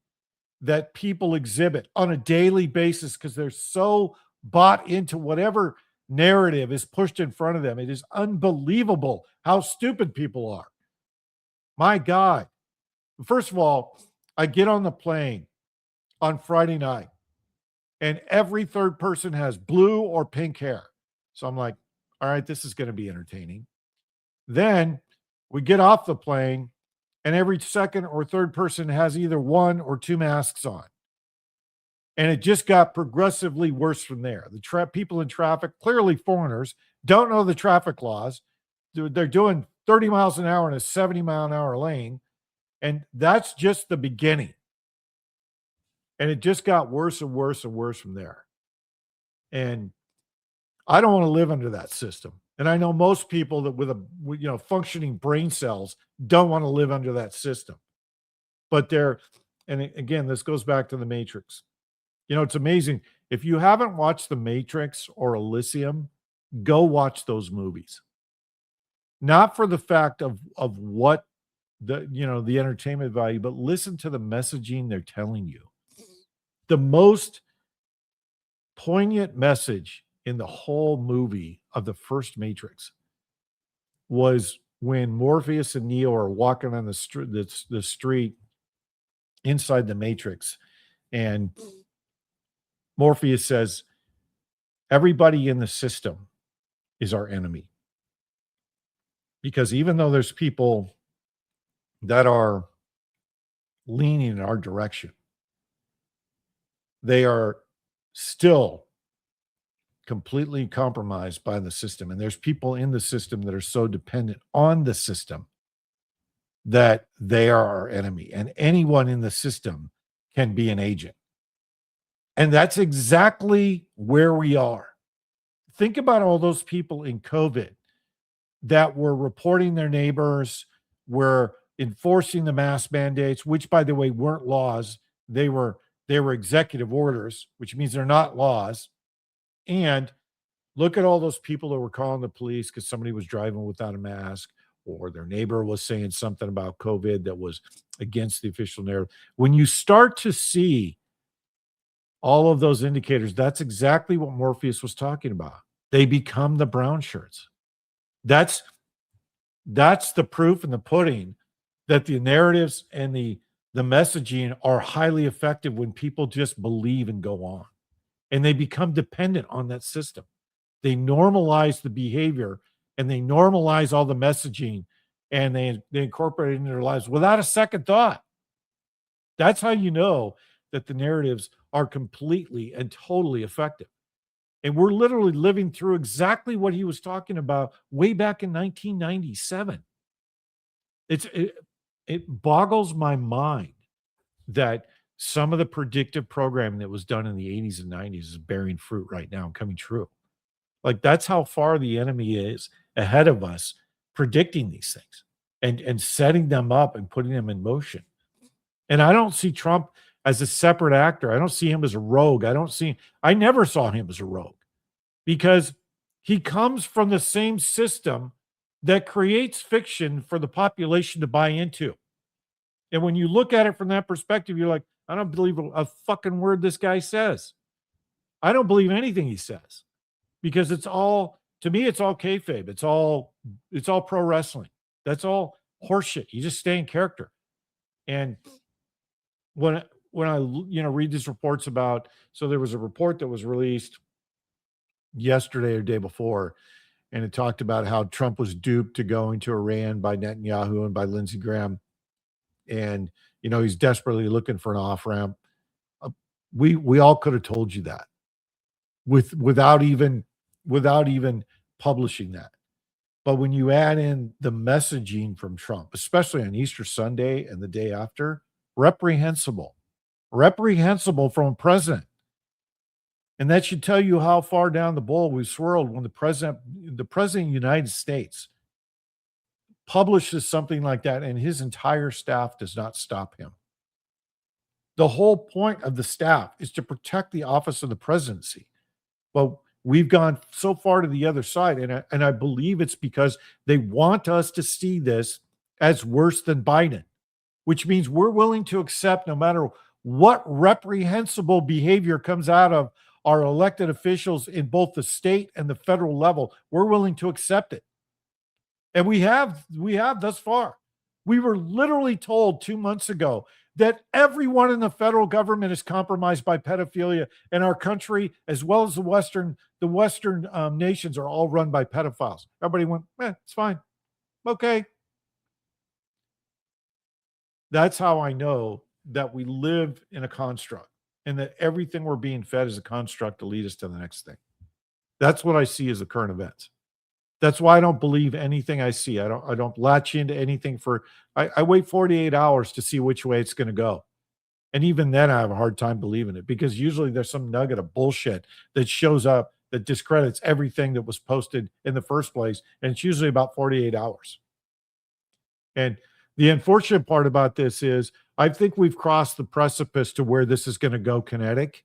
that people exhibit on a daily basis because they're so bought into whatever narrative is pushed in front of them. It is unbelievable how stupid people are. My God. First of all, I get on the plane on Friday night, and every third person has blue or pink hair. So I'm like, all right, this is going to be entertaining. Then we get off the plane, and every second or third person has either one or two masks on. And it just got progressively worse from there. The people in traffic, clearly foreigners, don't know the traffic laws. They're doing 30 miles an hour in a 70-mile-an-hour lane. And that's just the beginning. And it just got worse and worse and worse from there. And I don't want to live under that system. And I know most people that with functioning brain cells don't want to live under that system. But and again, this goes back to the Matrix. It's amazing. If you haven't watched The Matrix or Elysium, go watch those movies. Not for the fact of what the entertainment value, but listen to the messaging they're telling you. The most poignant message in the whole movie of the first Matrix was when Morpheus and Neo are walking on the street inside the Matrix, and Morpheus says, everybody in the system is our enemy. Because even though there's people that are leaning in our direction, they are still completely compromised by the system. And there's people in the system that are so dependent on the system that they are our enemy. And anyone in the system can be an agent. And that's exactly where we are. Think about all those people in COVID that were reporting their neighbors, were enforcing the mask mandates, which, by the way, weren't laws. They were executive orders, which means they're not laws. And look at all those people that were calling the police because somebody was driving without a mask, or their neighbor was saying something about COVID that was against the official narrative. When you start to see all of those indicators, that's exactly what Morpheus was talking about. They become the brown shirts. That's the proof in the pudding that the narratives and the messaging are highly effective when people just believe and go on. And they become dependent on that system. They normalize the behavior and they normalize all the messaging and they incorporate it into their lives without a second thought. That's how you know that the narratives are completely and totally effective. And we're literally living through exactly what he was talking about way back in 1997. It boggles my mind that some of the predictive programming that was done in the 80s and 90s is bearing fruit right now and coming true. Like, that's how far the enemy is ahead of us predicting these things and setting them up and putting them in motion. And I don't see Trump as a separate actor. I don't see him as a rogue. I never saw him as a rogue because he comes from the same system that creates fiction for the population to buy into. And when you look at it from that perspective, you're like, I don't believe a fucking word this guy says. I don't believe anything he says because it's all, to me, it's all kayfabe. It's all pro wrestling. That's all horseshit. You just stay in character. And when when I read these reports about, so there was a report that was released yesterday or day before, and it talked about how Trump was duped to going to Iran by Netanyahu and by Lindsey Graham, and he's desperately looking for an off ramp. Uh, we all could have told you that without even publishing that. But when you add in the messaging from Trump, especially on Easter Sunday and the day after, reprehensible from a president. And that should tell you how far down the bowl we swirled when the president of the United States publishes something like that and his entire staff does not stop him. The whole point of the staff is to protect the office of the presidency. Well, we've gone so far to the other side, and I believe it's because they want us to see this as worse than Biden, which means we're willing to accept, no matter what reprehensible behavior comes out of our elected officials in both the state and the federal level, we're willing to accept it. And we have thus far. We were literally told 2 months ago that everyone in the federal government is compromised by pedophilia, and our country, as well as the Western nations, are all run by pedophiles. Everybody went, it's fine. Okay. That's how I know that we live in a construct and that everything we're being fed is a construct to lead us to the next thing. That's what I see as the current events. That's why I don't believe anything I see. I don't latch into anything I wait 48 hours to see which way it's going to go. And even then I have a hard time believing it, because usually there's some nugget of bullshit that shows up that discredits everything that was posted in the first place. And it's usually about 48 hours. And the unfortunate part about this is I think we've crossed the precipice to where this is going to go kinetic,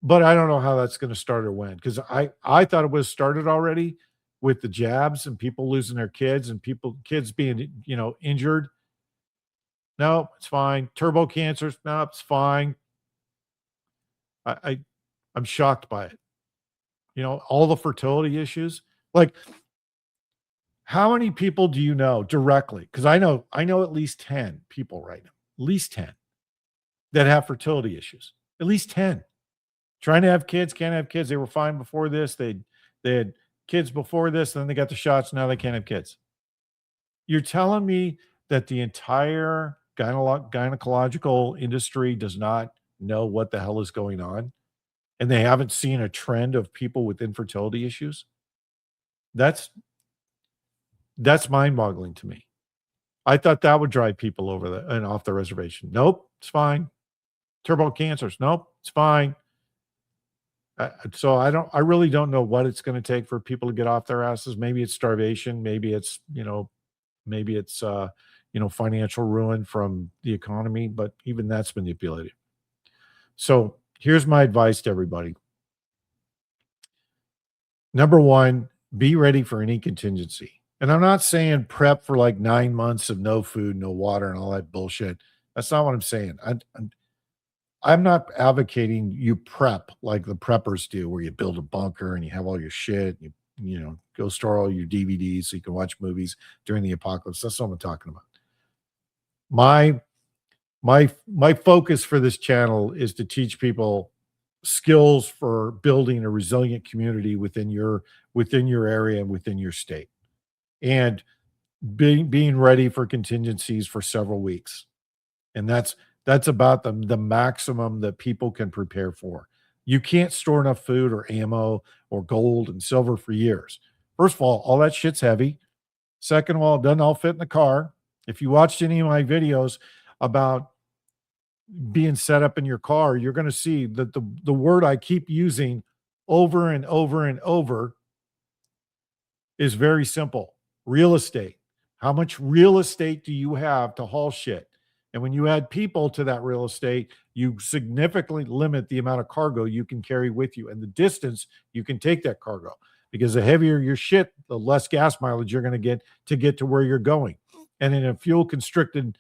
but I don't know how that's going to start or when, because I thought it was started already with the jabs and people losing their kids and kids being, injured. No, it's fine. Turbo cancers. No, it's fine. I'm shocked by it. All the fertility issues. Like, how many people do you know directly? Because I know at least 10 people right now, at least 10 that have fertility issues. At least 10. Trying to have kids, can't have kids. They were fine before this. They had kids before this, and then they got the shots. Now they can't have kids. You're telling me that the entire gynecological industry does not know what the hell is going on, and they haven't seen a trend of people with infertility issues? That's mind-boggling to me. I thought that would drive people over and off the reservation. Nope, it's fine. Turbo cancers. Nope, it's fine. So I really don't know what it's going to take for people to get off their asses. Maybe it's starvation. Maybe it's, financial ruin from the economy, but even that's manipulated. So here's my advice to everybody. Number one, be ready for any contingency. And I'm not saying prep for like 9 months of no food, no water, and all that bullshit. That's not what I'm saying. I'm not advocating you prep like the preppers do, where you build a bunker and you have all your shit, you go store all your DVDs so you can watch movies during the apocalypse. That's not what I'm talking about. My focus for this channel is to teach people skills for building a resilient community within your area and within your state, and being ready for contingencies for several weeks. And that's about the maximum that people can prepare for. You can't store enough food or ammo or gold and silver for years. First of all that shit's heavy. Second of all, it doesn't all fit in the car. If you watched any of my videos about being set up in your car, you're going to see that the word I keep using over and over and over is very simple. Real estate. How much real estate do you have to haul shit? And when you add people to that real estate, you significantly limit the amount of cargo you can carry with you and the distance you can take that cargo. Because the heavier your shit, the less gas mileage you're going to get to where you're going. And in a fuel constricted,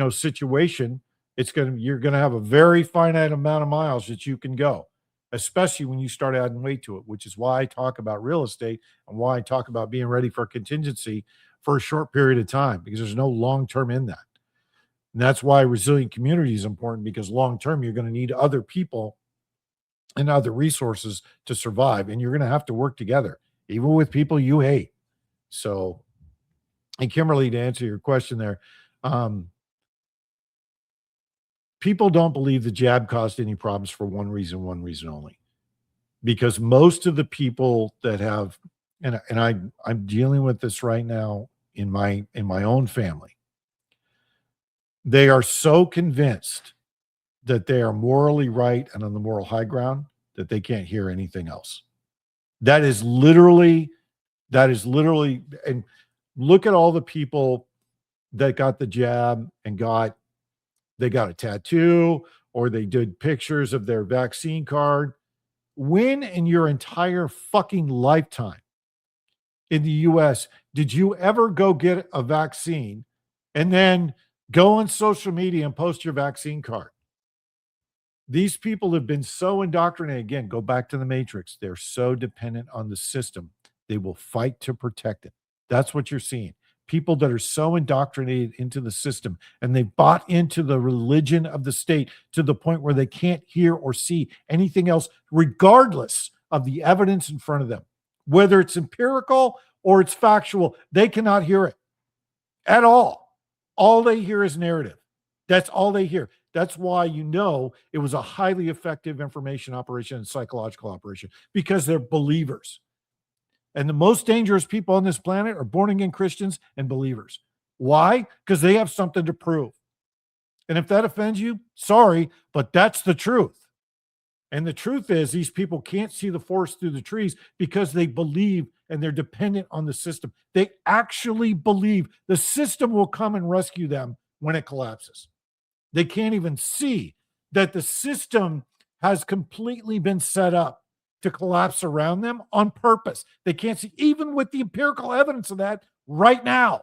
situation, you're going to have a very finite amount of miles that you can go, especially when you start adding weight to it, which is why I talk about real estate and why I talk about being ready for a contingency for a short period of time, because there's no long term in that. And that's why resilient community is important, because long term, you're going to need other people and other resources to survive. And you're going to have to work together, even with people you hate. So, and Kimberly, to answer your question there, people don't believe the jab caused any problems for one reason only. Because most of the people that have, and I'm dealing with this right now in my own family, they are so convinced that they are morally right and on the moral high ground that they can't hear anything else. That is literally, and look at all the people that got the jab and they got a tattoo, or they did pictures of their vaccine card. When in your entire fucking lifetime in the US did you ever go get a vaccine and then go on social media and post your vaccine card? These people have been so indoctrinated. Again, go back to the Matrix. They're so dependent on the system. They will fight to protect it. That's what you're seeing. People that are so indoctrinated into the system, and they bought into the religion of the state to the point where they can't hear or see anything else, regardless of the evidence in front of them. Whether it's empirical or it's factual, they cannot hear it at all. All they hear is narrative. That's all they hear. That's why it was a highly effective information operation and psychological operation, because they're believers. And the most dangerous people on this planet are born-again Christians and believers. Why? Because they have something to prove. And if that offends you, sorry, but that's the truth. And the truth is, these people can't see the forest through the trees because they believe and they're dependent on the system. They actually believe the system will come and rescue them when it collapses. They can't even see that the system has completely been set up to collapse around them on purpose. They can't see, even with the empirical evidence of that right now.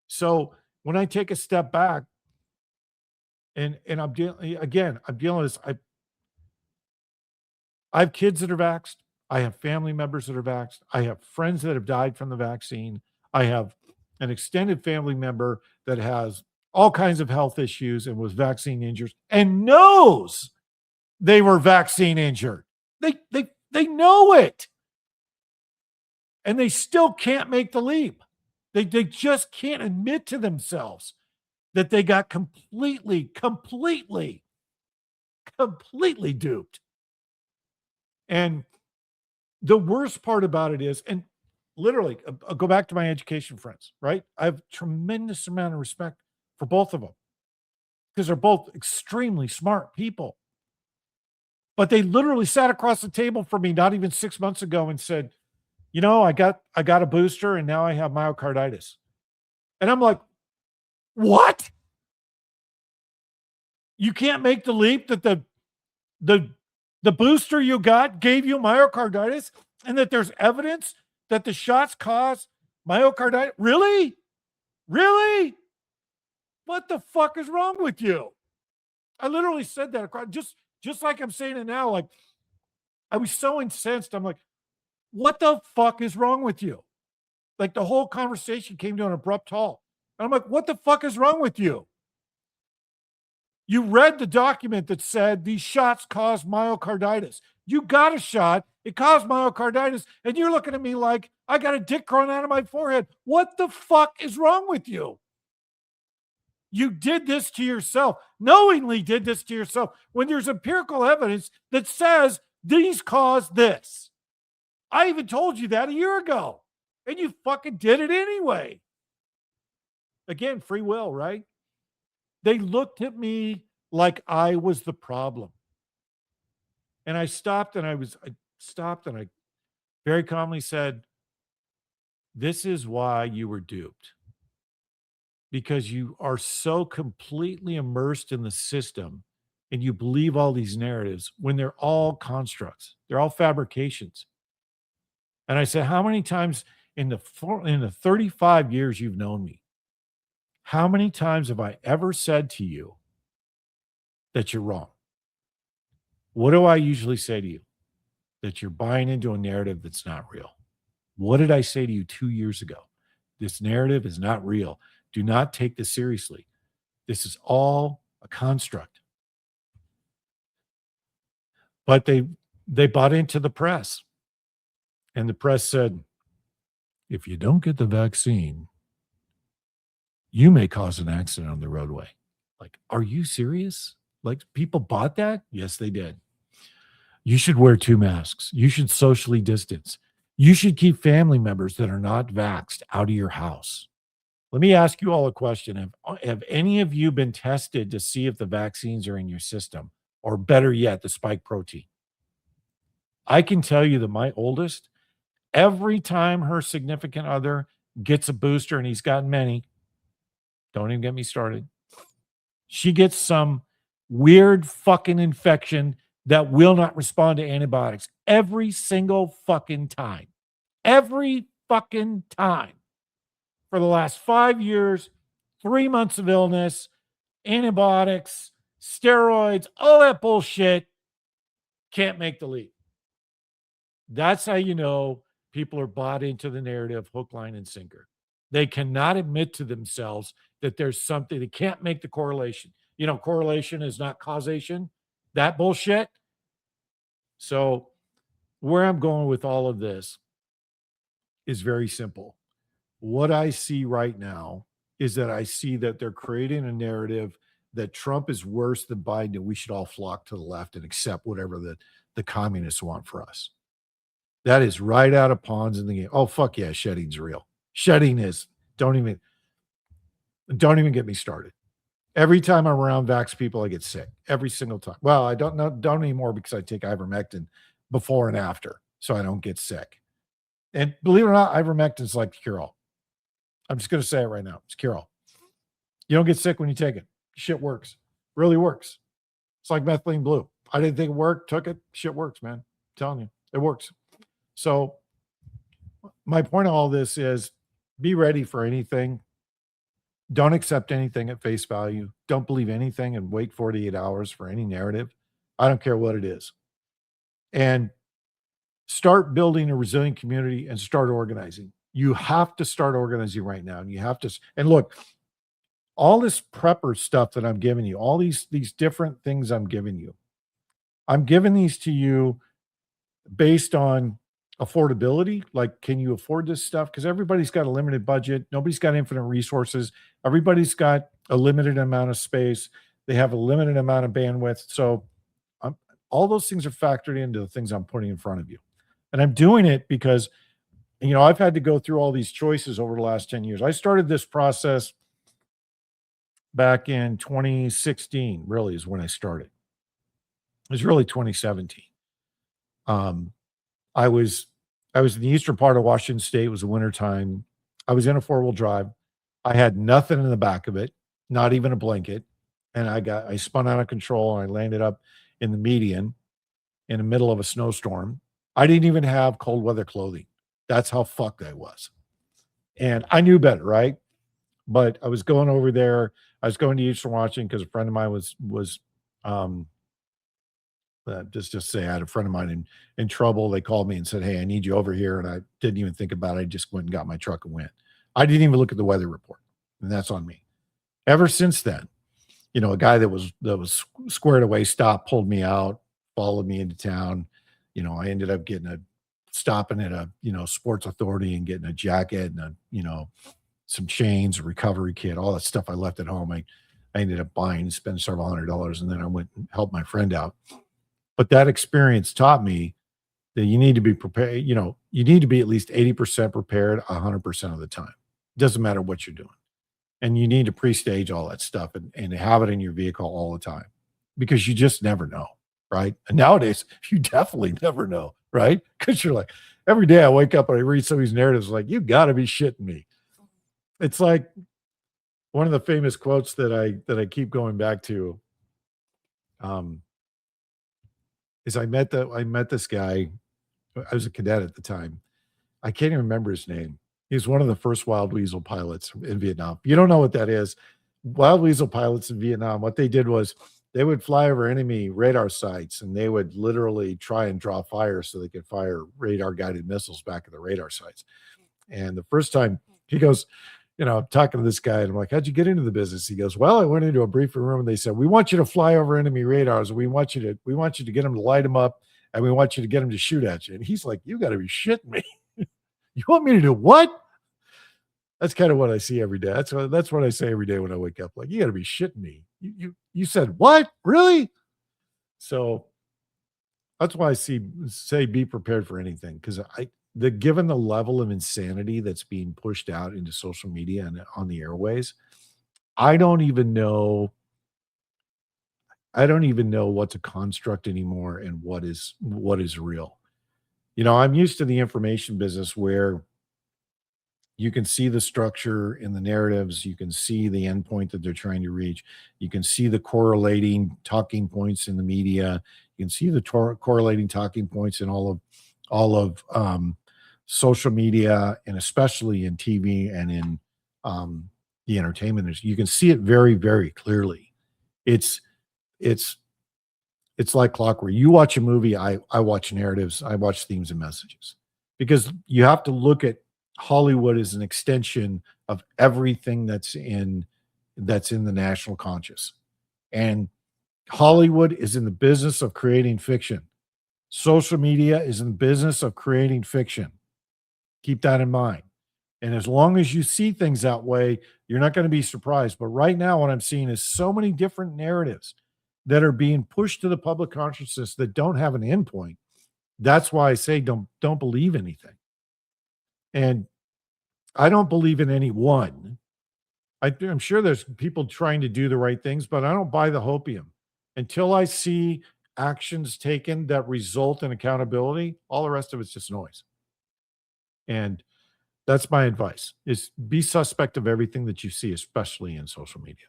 So when I take a step back and I'm dealing with this, I have kids that are vaxxed. I have family members that are vaxxed. I have friends that have died from the vaccine. I have an extended family member that has all kinds of health issues and was vaccine injured and knows they were vaccine injured. They know it. And they still can't make the leap. They just can't admit to themselves that they got completely duped. And the worst part about it is, and literally, I'll go back to my education friends, right? I have tremendous amount of respect for both of them because they're both extremely smart people. But they literally sat across the table from me not even 6 months ago and said, I got a booster and now I have myocarditis. And I'm like, what? You can't make the leap that the booster you got gave you myocarditis and that there's evidence that the shots cause myocarditis? Really? Really? What the fuck is wrong with you? I literally said that just like I'm saying it now. Like, I was so incensed. I'm like, what the fuck is wrong with you? Like, the whole conversation came to an abrupt halt. And I'm like, what the fuck is wrong with you? You read the document that said these shots cause myocarditis. You got a shot. It caused myocarditis. And you're looking at me like I got a dick growing out of my forehead. What the fuck is wrong with you? You did this to yourself, knowingly did this to yourself when there's empirical evidence that says these cause this. I even told you that a year ago, and you fucking did it anyway. Again, free will, right? They looked at me like I was the problem. And I stopped and I very calmly said, this is why you were duped. Because you are so completely immersed in the system and you believe all these narratives when they're all constructs. They're all fabrications. And I said, how many times in the 35 years you've known me, how many times have I ever said to you that you're wrong? What do I usually say to you? That you're buying into a narrative that's not real. What did I say to you 2 years ago? This narrative is not real. Do not take this seriously. This is all a construct. But they bought into the press. And the press said, if you don't get the vaccine, you may cause an accident on the roadway. Like, are you serious? Like, people bought that? Yes, they did. You should wear 2 masks. You should socially distance. You should keep family members that are not vaxxed out of your house. Let me ask you all a question. Have any of you been tested to see if the vaccines are in your system, or better yet, the spike protein? I can tell you that my oldest, every time her significant other gets a booster, and he's gotten many, don't even get me started, she gets some weird fucking infection that will not respond to antibiotics every single fucking time. Every fucking time. For the last 5 years, 3 months of illness, antibiotics, steroids, all that bullshit, can't make the leap. That's how you know people are bought into the narrative hook, line, and sinker. They cannot admit to themselves that there's something. They can't make the correlation. You know, correlation is not causation. That bullshit. So where I'm going with all of this is very simple. What I see right now is that I see that they're creating a narrative that Trump is worse than Biden, and we should all flock to the left and accept whatever the communists want for us. That is right out of pawns in the game. Oh, fuck yeah, shedding's real. Shedding is, don't even get me started. Every time I'm around vax people, I get sick. Every single time. Well, I don't anymore because I take ivermectin before and after, so I don't get sick. And believe it or not, ivermectin is like the cure-all. I'm just going to say it right now. It's cure-all. You don't get sick when you take it. Shit works. Really works. It's like methylene blue. I didn't think it worked. Took it. Shit works, man. I'm telling you. It works. So my point of all this is be ready for anything. Don't accept anything at face value. Don't believe anything and wait 48 hours for any narrative. I don't care what it is. And start building a resilient community and start organizing. You have to start organizing right now. And you have to, and look, all this prepper stuff that I'm giving you, all these different things I'm giving these to you based on affordability. Like, can you afford this stuff? Because everybody's got a limited budget. Nobody's got infinite resources. Everybody's got a limited amount of space. They have a limited amount of bandwidth. So all those things are factored into the things I'm putting in front of you. And I'm doing it because, you know, I've had to go through all these choices over the last 10 years. I started this process back in 2016, really is when I started. It was really 2017. I was in the eastern part of Washington State. It was the wintertime. I was in a 4-wheel drive. I had nothing in the back of it, not even a blanket. And I spun out of control and I landed up in the median in the middle of a snowstorm. I didn't even have cold weather clothing. That's how fucked I was. And I knew better, right? But I was going over there. I was going to Eastern Washington because a friend of mine was just say I had a friend of mine in trouble. They called me and said, "Hey, I need you over here." And I didn't even think about it. I just went and got my truck and went. I didn't even look at the weather report, and that's on me. Ever since then, you know, a guy that was squared away stopped, pulled me out, followed me into town. You know, I ended up stopping at a, you know, Sports Authority and getting a jacket and a, you know, some chains, a recovery kit, all that stuff I left at home. I ended up buying, spent several $100s, and then I went and helped my friend out. But that experience taught me that you need to be prepared. You know, you need to be at least 80% prepared 100% of the time. It doesn't matter what you're doing. And you need to pre-stage all that stuff and have it in your vehicle all the time because you just never know, right? And nowadays, you definitely never know, right? Because you're like, every day I wake up and I read some of these narratives like, you got to be shitting me. It's like one of the famous quotes that I keep going back to is I met this guy. I was a cadet at the time. I can't even remember his name. He was one of the first Wild Weasel pilots in Vietnam. You don't know what that is. Wild Weasel pilots in Vietnam, what they did was they would fly over enemy radar sites and they would literally try and draw fire so they could fire radar guided missiles back at the radar sites. And the first time he goes, I'm talking to this guy and I'm like, how'd you get into the business? He goes, well, I went into a briefing room and they said, we want you to fly over enemy radars. We want you to get them to light them up, and we want you to get them to shoot at you. And he's like, you got to be shitting me. You want me to do what? That's kind of what I see every day. That's what I say every day when I wake up. Like, you got to be shitting me. You said what? Really? So that's why I say be prepared for anything, because given the level of insanity that's being pushed out into social media and on the airways, I don't even know what's a construct anymore and what is real. I'm used to the information business where you can see the structure in the narratives, you can see the endpoint that they're trying to reach, you can see the correlating talking points in the media, you can see the correlating talking points in all of social media, and especially in TV and in the entertainment industry. You can see it very, very clearly. It's like clockwork. You watch a movie, I watch narratives, I watch themes and messages, because you have to look at Hollywood as an extension of everything that's in the national conscious. And Hollywood is in the business of creating fiction. Social media is in the business of creating fiction. Keep that in mind. And as long as you see things that way, you're not going to be surprised. But right now, what I'm seeing is so many different narratives that are being pushed to the public consciousness that don't have an endpoint. That's why I say don't believe anything. And I don't believe in any one. I'm sure there's people trying to do the right things, but I don't buy the hopium. Until I see actions taken that result in accountability, all the rest of it's just noise. And that's my advice, is be suspect of everything that you see, especially in social media.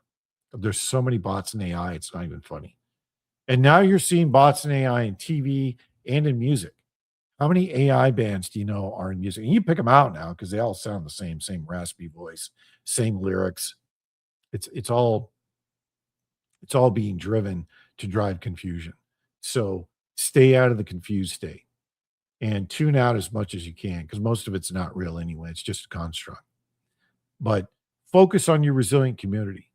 There's so many bots in AI, it's not even funny. And now you're seeing bots in AI in TV and in music. How many AI bands do you know are in music? And you pick them out now because they all sound the same raspy voice, same lyrics. It's all being driven to drive confusion. So stay out of the confused state and tune out as much as you can, because most of it's not real anyway. It's just a construct. But focus on your resilient community.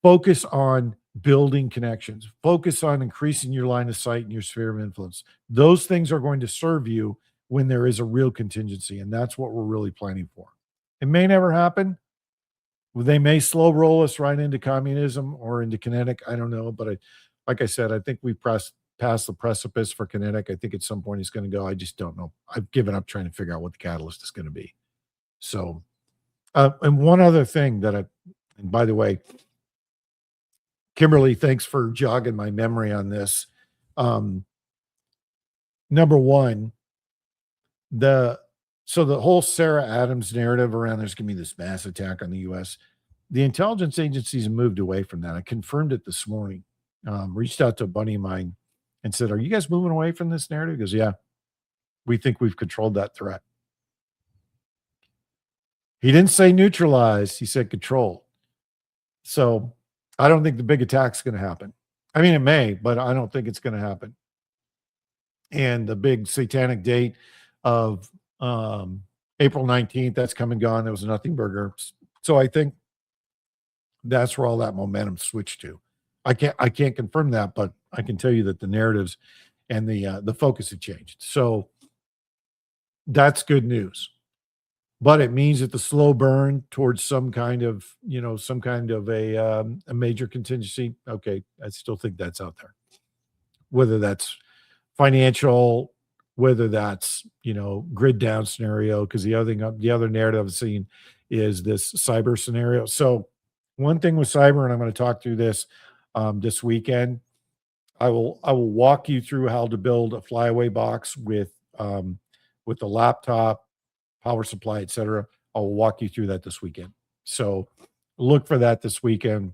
Focus on building connections. Focus on increasing your line of sight and your sphere of influence. Those things are going to serve you when there is a real contingency, and that's what we're really planning for. It may never happen. They may slow roll us right into communism or into kinetic. I don't know, but like I said, I think we've past the precipice for kinetic. I think at some point it's going to go. I just don't know. I've given up trying to figure out what the catalyst is going to be. So, and one other thing and by the way, Kimberly, thanks for jogging my memory on this. Number one, the whole Sarah Adams narrative around there's going to be this mass attack on the U.S. The intelligence agencies moved away from that. I confirmed it this morning. Reached out to a buddy of mine and said, "Are you guys moving away from this narrative?" He goes, "Yeah, we think we've controlled that threat." He didn't say neutralized. He said control. So I don't think the big attack's going to happen. I mean, it may, but I don't think it's going to happen. And the big satanic date of April 19th, that's come and gone. There was a nothing burger. So I think that's where all that momentum switched to. I can't confirm that, but I can tell you that the narratives and the focus have changed. So that's good news. But it means that the slow burn towards some kind of a major contingency. Okay, I still think that's out there. Whether that's financial, whether that's grid down scenario, because the other narrative I've seen is this cyber scenario. So one thing with cyber, and I'm going to talk through this this weekend. I will walk you through how to build a flyaway box with the laptop, power supply, etc. I'll walk you through that this weekend. So look for that this weekend.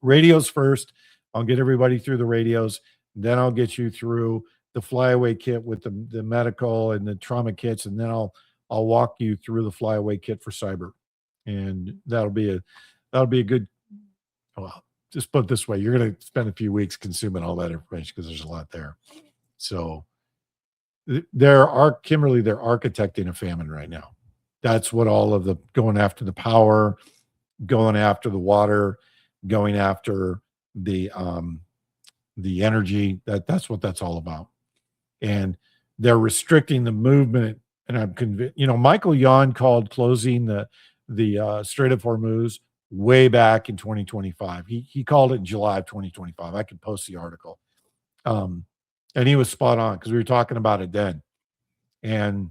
Radios first. I'll get everybody through the radios. Then I'll get you through the flyaway kit with the medical and the trauma kits. And then I'll walk you through the flyaway kit for cyber. And that'll be a good, well, just put it this way. You're going to spend a few weeks consuming all that information because there's a lot there. So Kimberly, they're architecting a famine right now. That's what all of the going after the power, going after the water, going after the energy. That's what that's all about. And they're restricting the movement. And I'm convinced, Michael Yon called closing the Strait of Hormuz way back in 2025. He called it in July of 2025. I could post the article. And he was spot on because we were talking about it then. And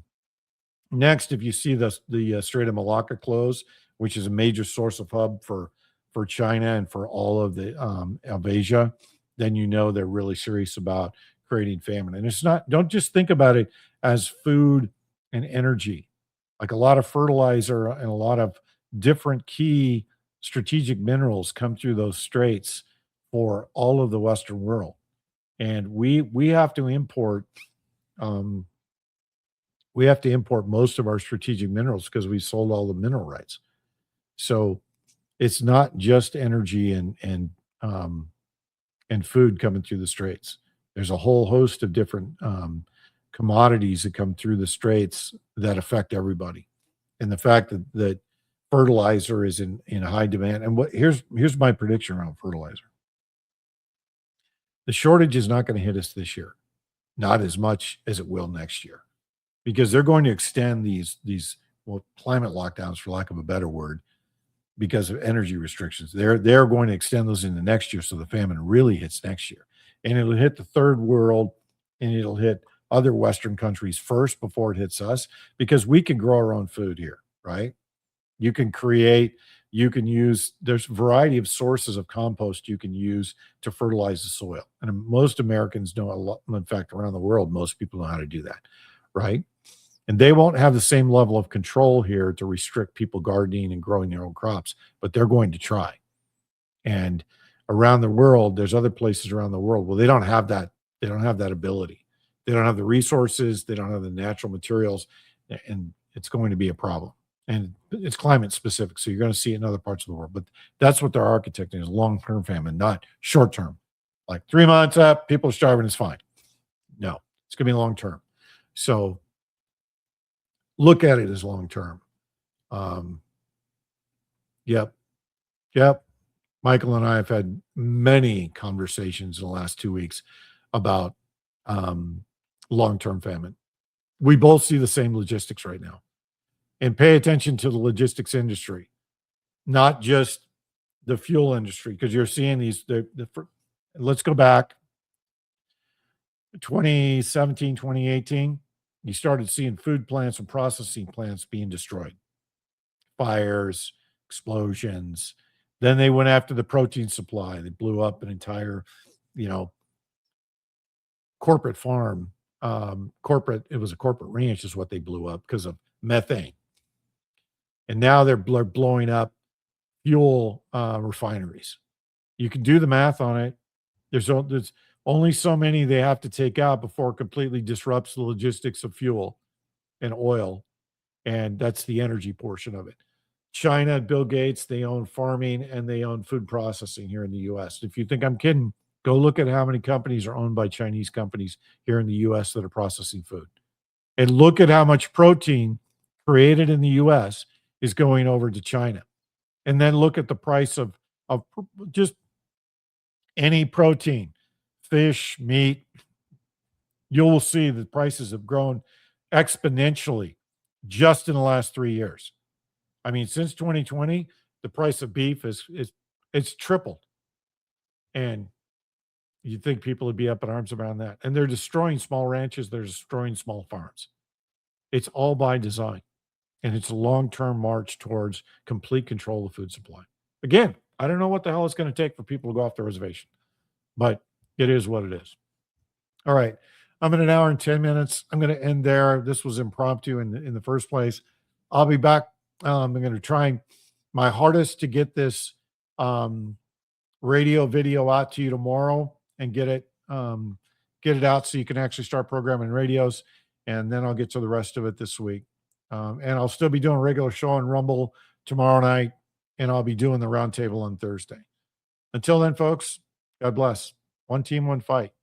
next, if you see the Strait of Malacca close, which is a major source of hub for China and for all of the of Asia, then they're really serious about creating famine. And it's not, don't just think about it as food and energy. Like a lot of fertilizer and a lot of different key strategic minerals come through those straits for all of the Western world. And we have to import most of our strategic minerals because we sold all the mineral rights. So it's not just energy and food coming through the straits. There's a whole host of different commodities that come through the straits that affect everybody. And the fact that fertilizer is in high demand. And here's my prediction around fertilizer. The shortage is not going to hit us this year, not as much as it will next year, because they're going to extend these climate lockdowns, for lack of a better word, because of energy restrictions. They're going to extend those into next year, so the famine really hits next year, and it'll hit the third world, and it'll hit other Western countries first before it hits us, because we can grow our own food here, right? You can use, there's a variety of sources of compost you can use to fertilize the soil. And most Americans know a lot. In fact, around the world, most people know how to do that, right? And they won't have the same level of control here to restrict people gardening and growing their own crops, but they're going to try. And around the world, there's other places around the world where they don't have that. They don't have that ability. They don't have the resources. They don't have the natural materials, and it's going to be a problem. And it's climate specific, so you're going to see it in other parts of the world. But that's what they're architecting, is long-term famine, not short-term. Like 3 months up, people are starving, it's fine. No, it's going to be long-term. So look at it as long-term. Yep. Michael and I have had many conversations in the last 2 weeks about long-term famine. We both see the same logistics right now. And pay attention to the logistics industry, not just the fuel industry, because you're seeing these. Let's go back 2017, 2018. You started seeing food plants and processing plants being destroyed, fires, explosions. Then they went after the protein supply. They blew up an entire, corporate farm. It was a corporate ranch is what they blew up because of methane. And now they're blowing up fuel refineries. You can do the math on it. There's only so many they have to take out before it completely disrupts the logistics of fuel and oil. And that's the energy portion of it. China, Bill Gates, they own farming and they own food processing here in the U.S. If you think I'm kidding, go look at how many companies are owned by Chinese companies here in the U.S. that are processing food. And look at how much protein created in the U.S. is going over to China. And then look at the price of just any protein, fish, meat. You will see the prices have grown exponentially just in the last 3 years. I mean, since 2020, the price of beef it's tripled. And you'd think people would be up in arms around that. And they're destroying small ranches. They're destroying small farms. It's all by design. And it's a long-term march towards complete control of food supply. Again, I don't know what the hell it's going to take for people to go off the reservation, but it is what it is. All right. I'm in an hour and 10 minutes. I'm going to end there. This was impromptu in the first place. I'll be back. I'm going to try my hardest to get this radio video out to you tomorrow and get it out so you can actually start programming radios. And then I'll get to the rest of it this week. And I'll still be doing a regular show on Rumble tomorrow night, and I'll be doing the roundtable on Thursday. Until then, folks, God bless. One team, one fight.